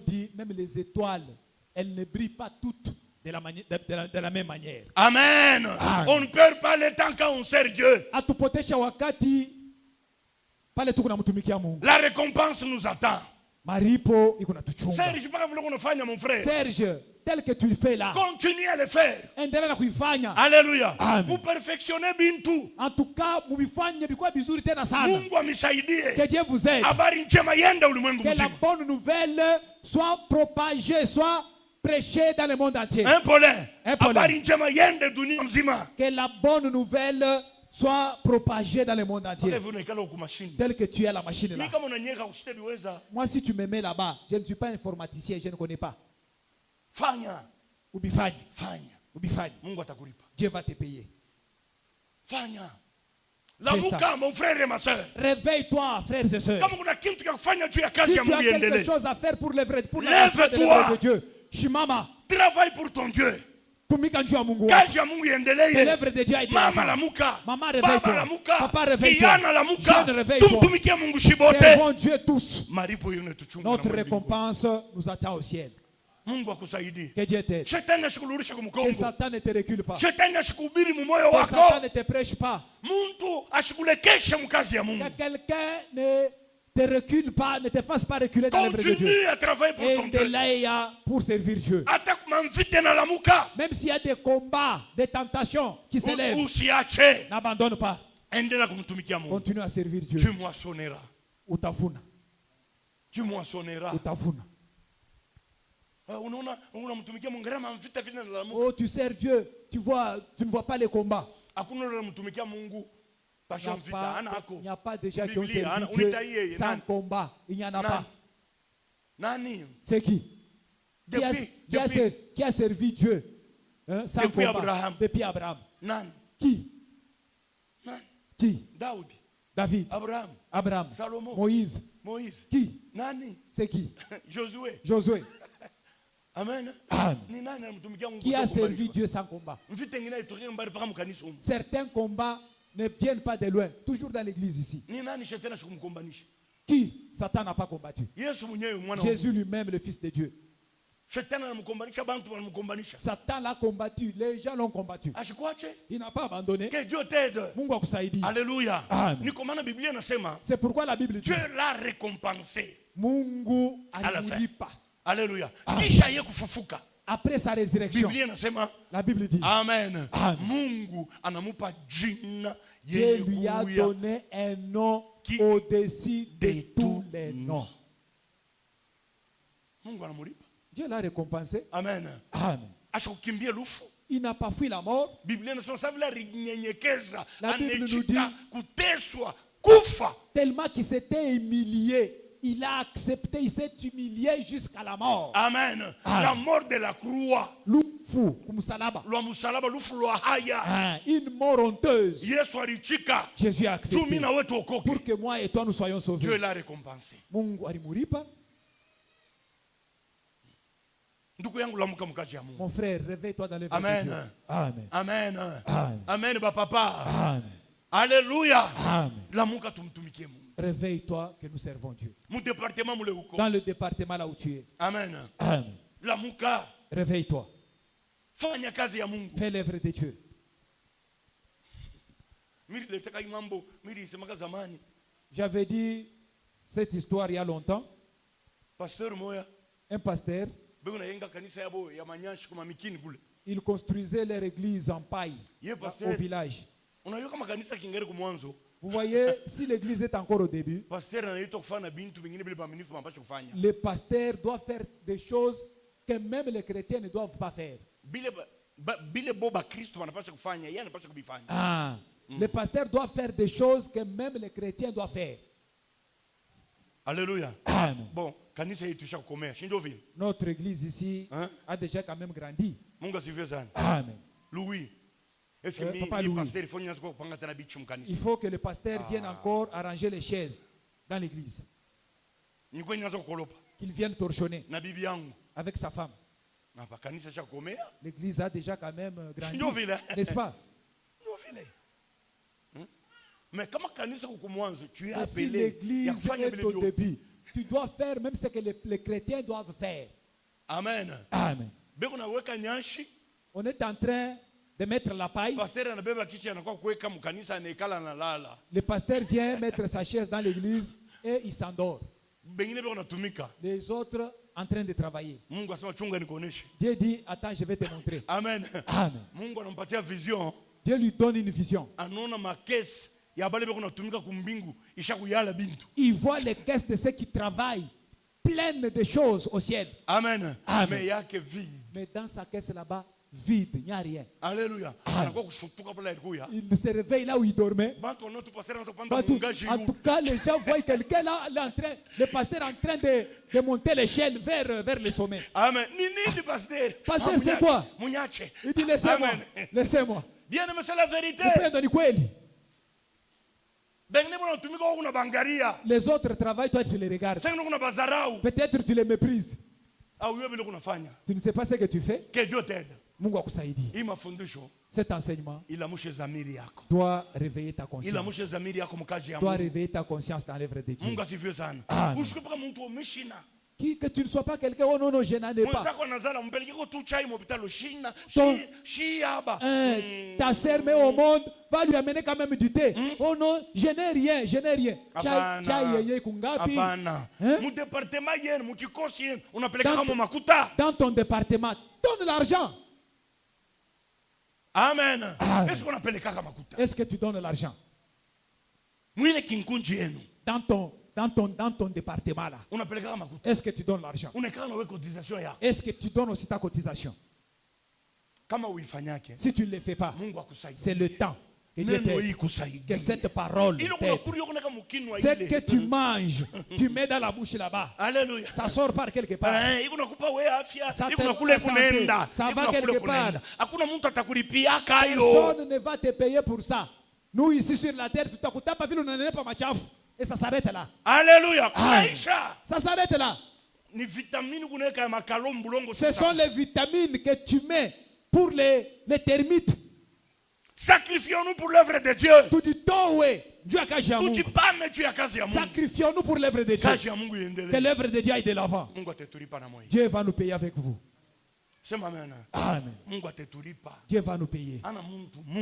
dit même les étoiles, elles ne brillent pas toutes de la même manière. Amen. On ne perd pas le temps quand on sert Dieu. La récompense nous attend. Serge, mon frère. Serge, tel que tu le fais là, continue à le faire. Alléluia. Vous perfectionnez bintu. En tout cas, que Dieu vous aide. Que la bonne nouvelle soit propagée, soit prêchée dans le monde entier. Un polin. Que la bonne nouvelle soit propagée dans le monde entier. Tel que tu es la machine là. Moi, si tu me mets là-bas, je ne suis pas informaticien, je ne connais pas. Fanya. Ubifanye. Mungu atakulipa. Dieu va te payer. Fanya. Lamuka, mon frère et ma soeur. Réveille-toi, frères et sœurs. Si tu as quelque chose à faire pour l'œuvre de Dieu, Shimama. Travaille pour ton Dieu. Kazi ya Mungu l'œuvre de Dieu a été Mama lamuka. Maman réveille-toi. Papa réveille-toi. Kiana lamuka. Jeune réveille-toi. Servons Dieu tous. Notre récompense nous attend au ciel. Que Dieu t'aide. Que Satan ne te recule pas. Que Satan ne te prêche pas. Que quelqu'un ne te recule pas, ne te fasse pas reculer dans l'œuvre de Dieu. Continue à travailler pour ton Dieu. Pour servir Dieu. Même s'il y a des combats, des tentations qui s'élèvent, n'abandonne pas. Continue à servir Dieu. Tu moissonneras. Utafuna. Tu moissonneras. Utafuna. Oh, tu sers Dieu, tu ne vois pas les combats. Il n'y a pas de gens qui ont servi Dieu sans combat. Il n'y en a pas. C'est qui? Qui a servi Dieu sans combat depuis Abraham? Qui? David. Abraham. Moïse. Qui? C'est qui? Josué. Amen. Qui a servi Dieu sans combat? Certains combats ne viennent pas de loin, toujours dans l'église ici. Qui Satan n'a pas combattu? Jésus lui-même, le Fils de Dieu. Satan l'a combattu, les gens l'ont combattu. Il n'a pas abandonné. Que Dieu t'aide. Alléluia. C'est pourquoi la Bible dit Dieu l'a récompensé. À la fin. Alléluia. Après sa résurrection, la Bible dit Amen. Mungu anamupa jina Dieu lui a donné un nom au-dessus de tous les noms. Dieu l'a récompensé. Amen. Amen. Il n'a pas fui la mort. La Bible nous dit tellement qu'il s'était humilié il a accepté, il s'est humilié jusqu'à la mort. Amen. La mort de la croix. Une mort honteuse. Jésus a accepté pour que moi et toi nous soyons sauvés. Dieu l'a récompensé. Mon frère, réveille-toi dans le Amen. Amen. Amen. Amen. Amen, papa. Amen. Alléluia. Amen. Réveille-toi que nous servons Dieu. Dans Dans le département là où tu es. Amen. Amen. Réveille-toi. Fais l'œuvre de Dieu. J'avais dit cette histoire il y a longtemps. Un pasteur, il construisait leur église en paille au village. Vous voyez, si l'église est encore au début, le pasteur doit faire des choses que même les chrétiens ne doivent pas faire. Le pasteur doit faire des choses que même les chrétiens doivent faire. Alléluia. Amen. Bon, notre église ici a déjà quand même grandi. Amen. Louis. Papa Louis. Il faut que le pasteur vienne encore arranger les chaises dans l'église. Qu'il vienne torchonner avec sa femme. L'église a déjà quand même grandi. N'est-ce pas? Mais comment tu es appelé? Si l'église est au début, tu dois faire même ce que les chrétiens doivent faire. Amen. Amen. On est en train de mettre la paille. Le pasteur vient mettre sa chaise dans l'église et il s'endort. Les autres en train de travailler. Dieu dit, attends, je vais te montrer. Amen. Amen. Vision. Dieu lui donne une vision. Il voit les caisses de ceux qui travaillent pleines de choses au ciel. Amen. Amen. Mais il n'y a que vide. Mais dans sa caisse là-bas, vide, il n'y a rien. Alléluia. Il se réveille là où il dormait. En tout cas, les gens voient quelqu'un là, le pasteur en train de monter l'échelle vers le sommet. Amen. Pasteur, c'est quoi? Il dit, laissez-moi. Laissez-moi. Bien aimé, c'est la vérité. Les autres travaillent, toi tu les regardes. Peut-être tu les méprises. Tu ne sais pas ce que tu fais. Que Dieu t'aide. Cet enseignement doit réveiller ta conscience. Doit réveiller ta conscience dans l'œuvre de Dieu. Amen. Que tu ne sois pas quelqu'un, oh non, non, je n'en ai pas. Ta sœur met au monde, va lui amener quand même du thé. Oh non, je n'ai rien, je n'ai rien. Dans ton département, donne l'argent. Amen. Est-ce qu'on appelle les kakamakouta? Est-ce que tu donnes l'argent? Dans ton département là. Est-ce que tu donnes l'argent? Est-ce que tu donnes aussi ta cotisation? Si tu ne le fais pas, c'est le temps que Dieu t'aide, que cette parole t'aide. Ce que tu manges, tu mets dans la bouche là-bas. Ça sort par quelque part. Ça va quelque part. Personne ne va te payer pour ça. Nous ici sur la terre, et ça s'arrête là. Alléluia. Ça s'arrête là. Ce sont les vitamines que tu mets pour les termites. Sacrifions-nous pour l'œuvre de Dieu. Sacrifions-nous pour l'œuvre de Dieu. Que l'œuvre de Dieu aille de l'avant. Dieu va nous payer avec vous. Amen. Dieu va nous payer.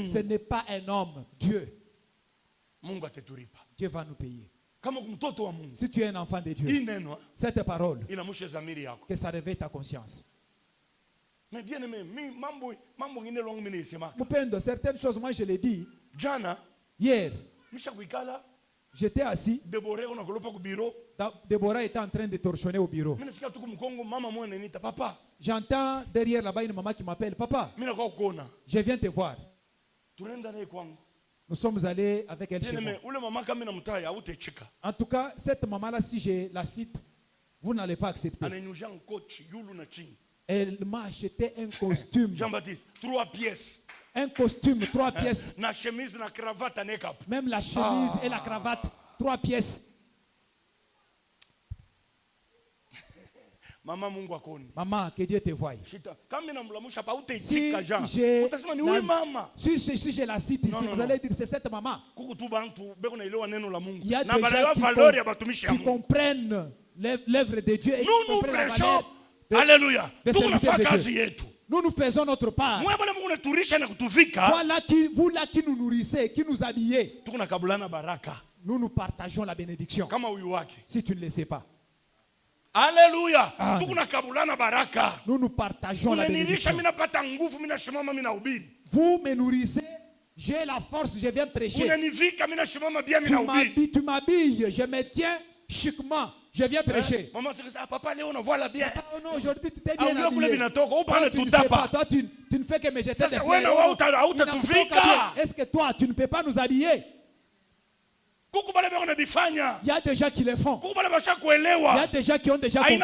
Ce n'est pas un homme, Dieu. Dieu va nous payer. Si tu es un enfant de Dieu, cette parole, que ça réveille ta conscience. Mais bien aimé, certaines choses, moi je l'ai dit. Hier, j'étais assis. Déborah était en train de torchonner au bureau. J'entends derrière là-bas une maman qui m'appelle. Papa, je viens te voir. Nous sommes allés avec elle chez moi. En tout cas, cette maman-là, si je la cite, vous n'allez pas accepter. Elle m'a acheté un costume. Jean-Baptiste, 3 pièces. Un costume, 3 pièces. La chemise, la cravate, même la chemise et la cravate, 3 pièces. Maman, que Dieu te voie. Si je la cite ici, vous allez dire c'est cette maman. Il y a des gens qui comprennent l'œuvre de Dieu et qui comprennent la valeur Alléluia. Nous faisons notre part. Voilà vous là qui nous nourrissez, qui nous habillez. Nous partageons la bénédiction. Si tu ne le sais pas. Alléluia. Nous partageons la bénédiction. Vous me nourrissez, j'ai la force, je viens prêcher. Tu m'habilles, je me tiens chiquement, je viens prêcher. Papa, on voit la bien. Non, aujourd'hui tu t'es bien habillé. Tu ne sais pas, toi tu ne fais que me jeter des fleurs. Est-ce que toi tu ne peux pas nous habiller? Il y a des gens qui le font. Il y a des gens qui ont déjà compris.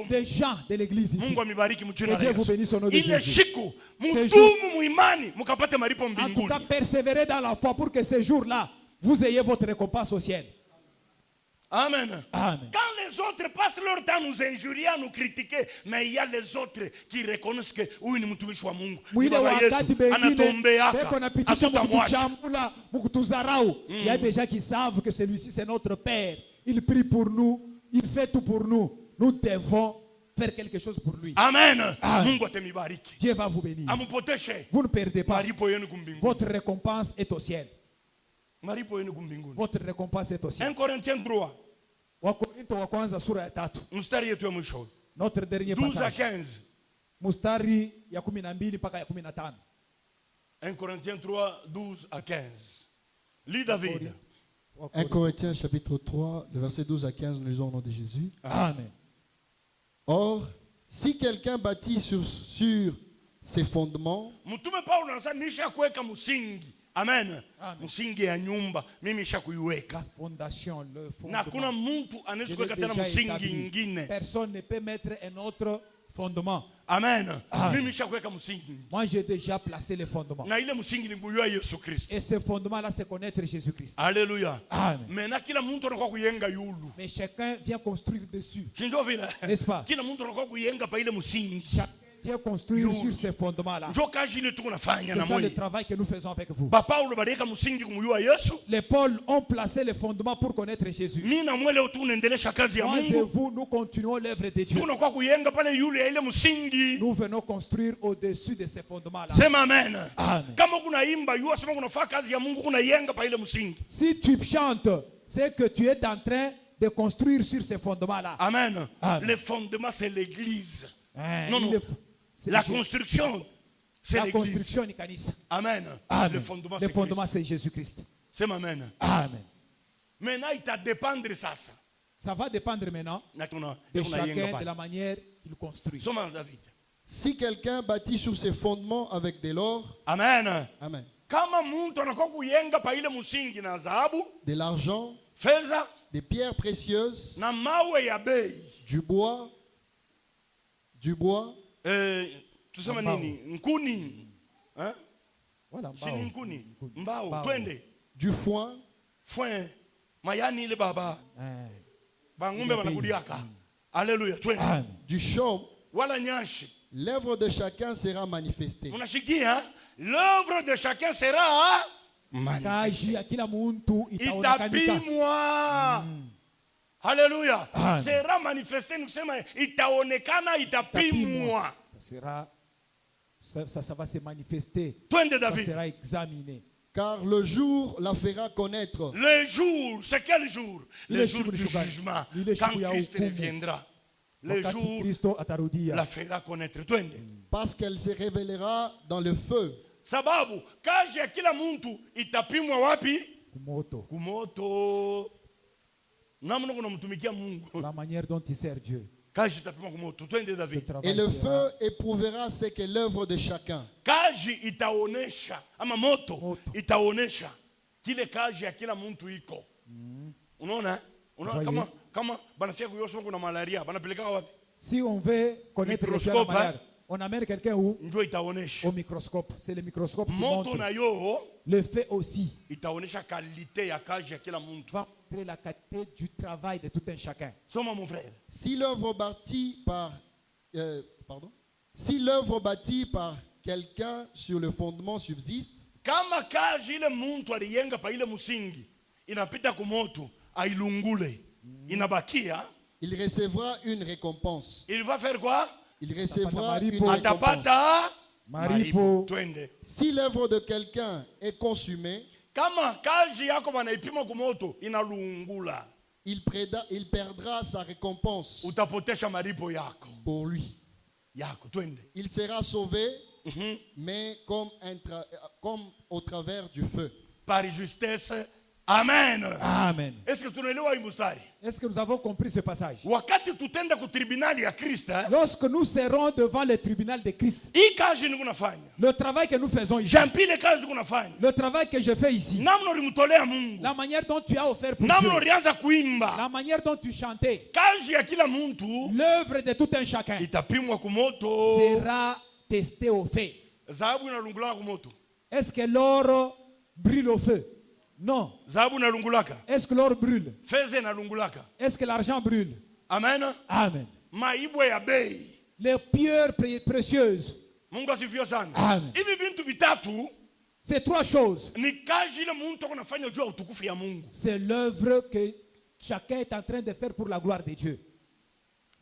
Des gens de l'église ici. Que Dieu vous bénisse au nom de Jésus. En tout cas, persévérez dans la foi pour que ce jour-là, vous ayez votre récompense au ciel. Amen. Amen. Quand les autres passent leur temps à nous injurier, à nous critiquer, mais il y a les autres qui reconnaissent que oui, nous sommes tous Mungu. Il y a des gens qui savent que celui-ci c'est notre Père. Il prie pour nous, il fait tout pour nous. Nous devons faire quelque chose pour lui. Amen. Dieu va vous bénir. Vous ne perdez pas. Votre récompense est au ciel. Votre récompense est au ciel. 1 Corinthiens 3. Notre dernier 12 à passage. 15. Mustari ya 12 mpaka ya 15. 1 Corinthiens 3, 12 à 15. Lis David. 1 Corinthiens chapitre 3, le verset 12 à 15, nous lisons au nom de Jésus. Amen. Or, si quelqu'un bâtit sur ses fondements, Amen. Musingi ya nyumba mimi shakuiweka. La fondation, le fondement. Na kuna mtu anaweza kuweka tena msingi ingine. Personne ne peut mettre un autre fondement. Amen. Mimi shakuweka msingi. Moi j'ai déjà placé le fondement. Na ile msingi ni kujua Yesu Kristo. Et ce fondement là c'est connaître Jésus-Christ. Alléluia. Amen. Mais na kila mtu anakuwa kuyenga yulu. Mais chacun vient construire dessus. Ndio vile. N'est-ce pas? Kila mtu anakuwa kuyenga pa ile msingi. Vient construire sur ces fondements-là. C'est ça le travail que nous faisons avec vous. Les Paul ont placé les fondements pour connaître Jésus. Moi et vous, nous continuons l'œuvre de Dieu. Nous venons construire au-dessus de ces fondements-là. Amen. Si tu chantes, c'est que tu es en train de construire sur ces fondements-là. Amen. Le fondement, c'est l'église. Non. La construction, c'est l'église. La construction, c'est l'église. Amen. Amen. Le fondement, c'est Jésus-Christ. C'est Amen. Amen. Maintenant, il t'a dépendre ça. Ça va dépendre maintenant de chacun, de la manière qu'il construit. David. Si quelqu'un bâtit sur ses fondements avec de l'or, Amen. Amen. De l'argent, des pierres précieuses, du bois, tout ça nkuni, hein? Voilà, mbao, twende. Du foin, mayani ile baba. Bangombe banakudiaka. Alléluia, twende. Du chaume, wala nyashi. L'œuvre de chacun sera manifestée. Unashikia, l'œuvre de chacun sera manifestée. Itapimwa. Alléluia. Sera manifesté, nous sommes itaonekana, itapimwa. Ça va se manifester. Ça sera examiné. Car le jour la fera connaître. Le jour, c'est quel jour? Le jour du jugement. Quand Christ reviendra. Le jour la fera connaître. Parce qu'elle se révélera dans le feu. Sababu, kazi ya kila muntu itapimwa wapi? Kumoto. La manière dont il sert Dieu. Et le feu éprouvera ce qu'est l'œuvre de chacun. Kazi itaonesha ama moto itaonesha kile kazi ya kila mtu iko. Unaona? Unaona kama banafia kuyosoma kuna malaria, banapeleka wapi? Si on veut connaître le malade, on amène quelqu'un où? Ndio itaonesha. Au microscope. C'est le microscope qui montre. Moto na yo le fait aussi. Itaonesha qualité ya kazi ya kila mtu. Va montrer la qualité du travail de tout un chacun. Soma mon frère. Si l'œuvre bâtie par quelqu'un sur le fondement subsiste, kama kazi ile mtu aliyenga pa ile msingi inapita kumoto ailungule inabakia, il recevra une récompense. Il va faire quoi? Il recevra une récompense. Maripo. Si l'œuvre de quelqu'un est consumée, kama kazi yako banaipima kumoto inalungula, il perdra sa récompense. Utapotesha maripo yako. Pour lui. Yako, twende. Il sera sauvé, mais comme au travers du feu. Par justesse. Amen. Amen. Est-ce que tunaelewa hii mstari? Est-ce que nous avons compris ce passage? Wakati tutenda ku tribunali ya Kristo, lorsque nous serons devant le tribunal de Christ, hii kazi ni kunafanya. Le travail que nous faisons ici. Jampile kazi kunafanya. Le travail que je fais ici. Namna ulimtolea Mungu. La manière dont tu as offert pour Namna ulianza kuimba. La manière dont tu chantais. Kazi ya kila mtu. L'œuvre de tout un chacun. Itapimwa kumoto. Sera testé au feu. Dhahabu inalungula kumoto. Est-ce que l'or brûle au feu? Non. Est-ce que l'or brûle? Est-ce que l'argent brûle? Amen. Amen. Les pierres précieuses. Amen. C'est trois choses. C'est l'œuvre que chacun est en train de faire pour la gloire de Dieu.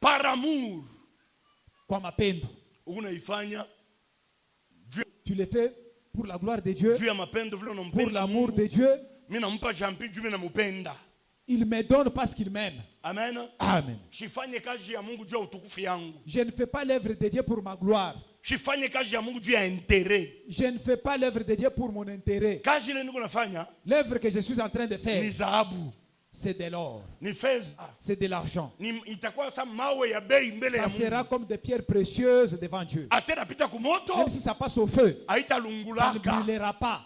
Par amour. Comme mapendo. Tu le fais pour la gloire de Dieu. Pour l'amour de Dieu. Il me donne parce qu'il m'aime. Amen. Amen. Je ne fais pas l'œuvre de Dieu pour ma gloire. Je ne fais pas l'œuvre de Dieu pour mon intérêt. L'œuvre que je suis en train de faire, c'est de l'or. C'est de l'argent. Ça sera comme des pierres précieuses devant Dieu. Même si ça passe au feu, ça ne brûlera pas.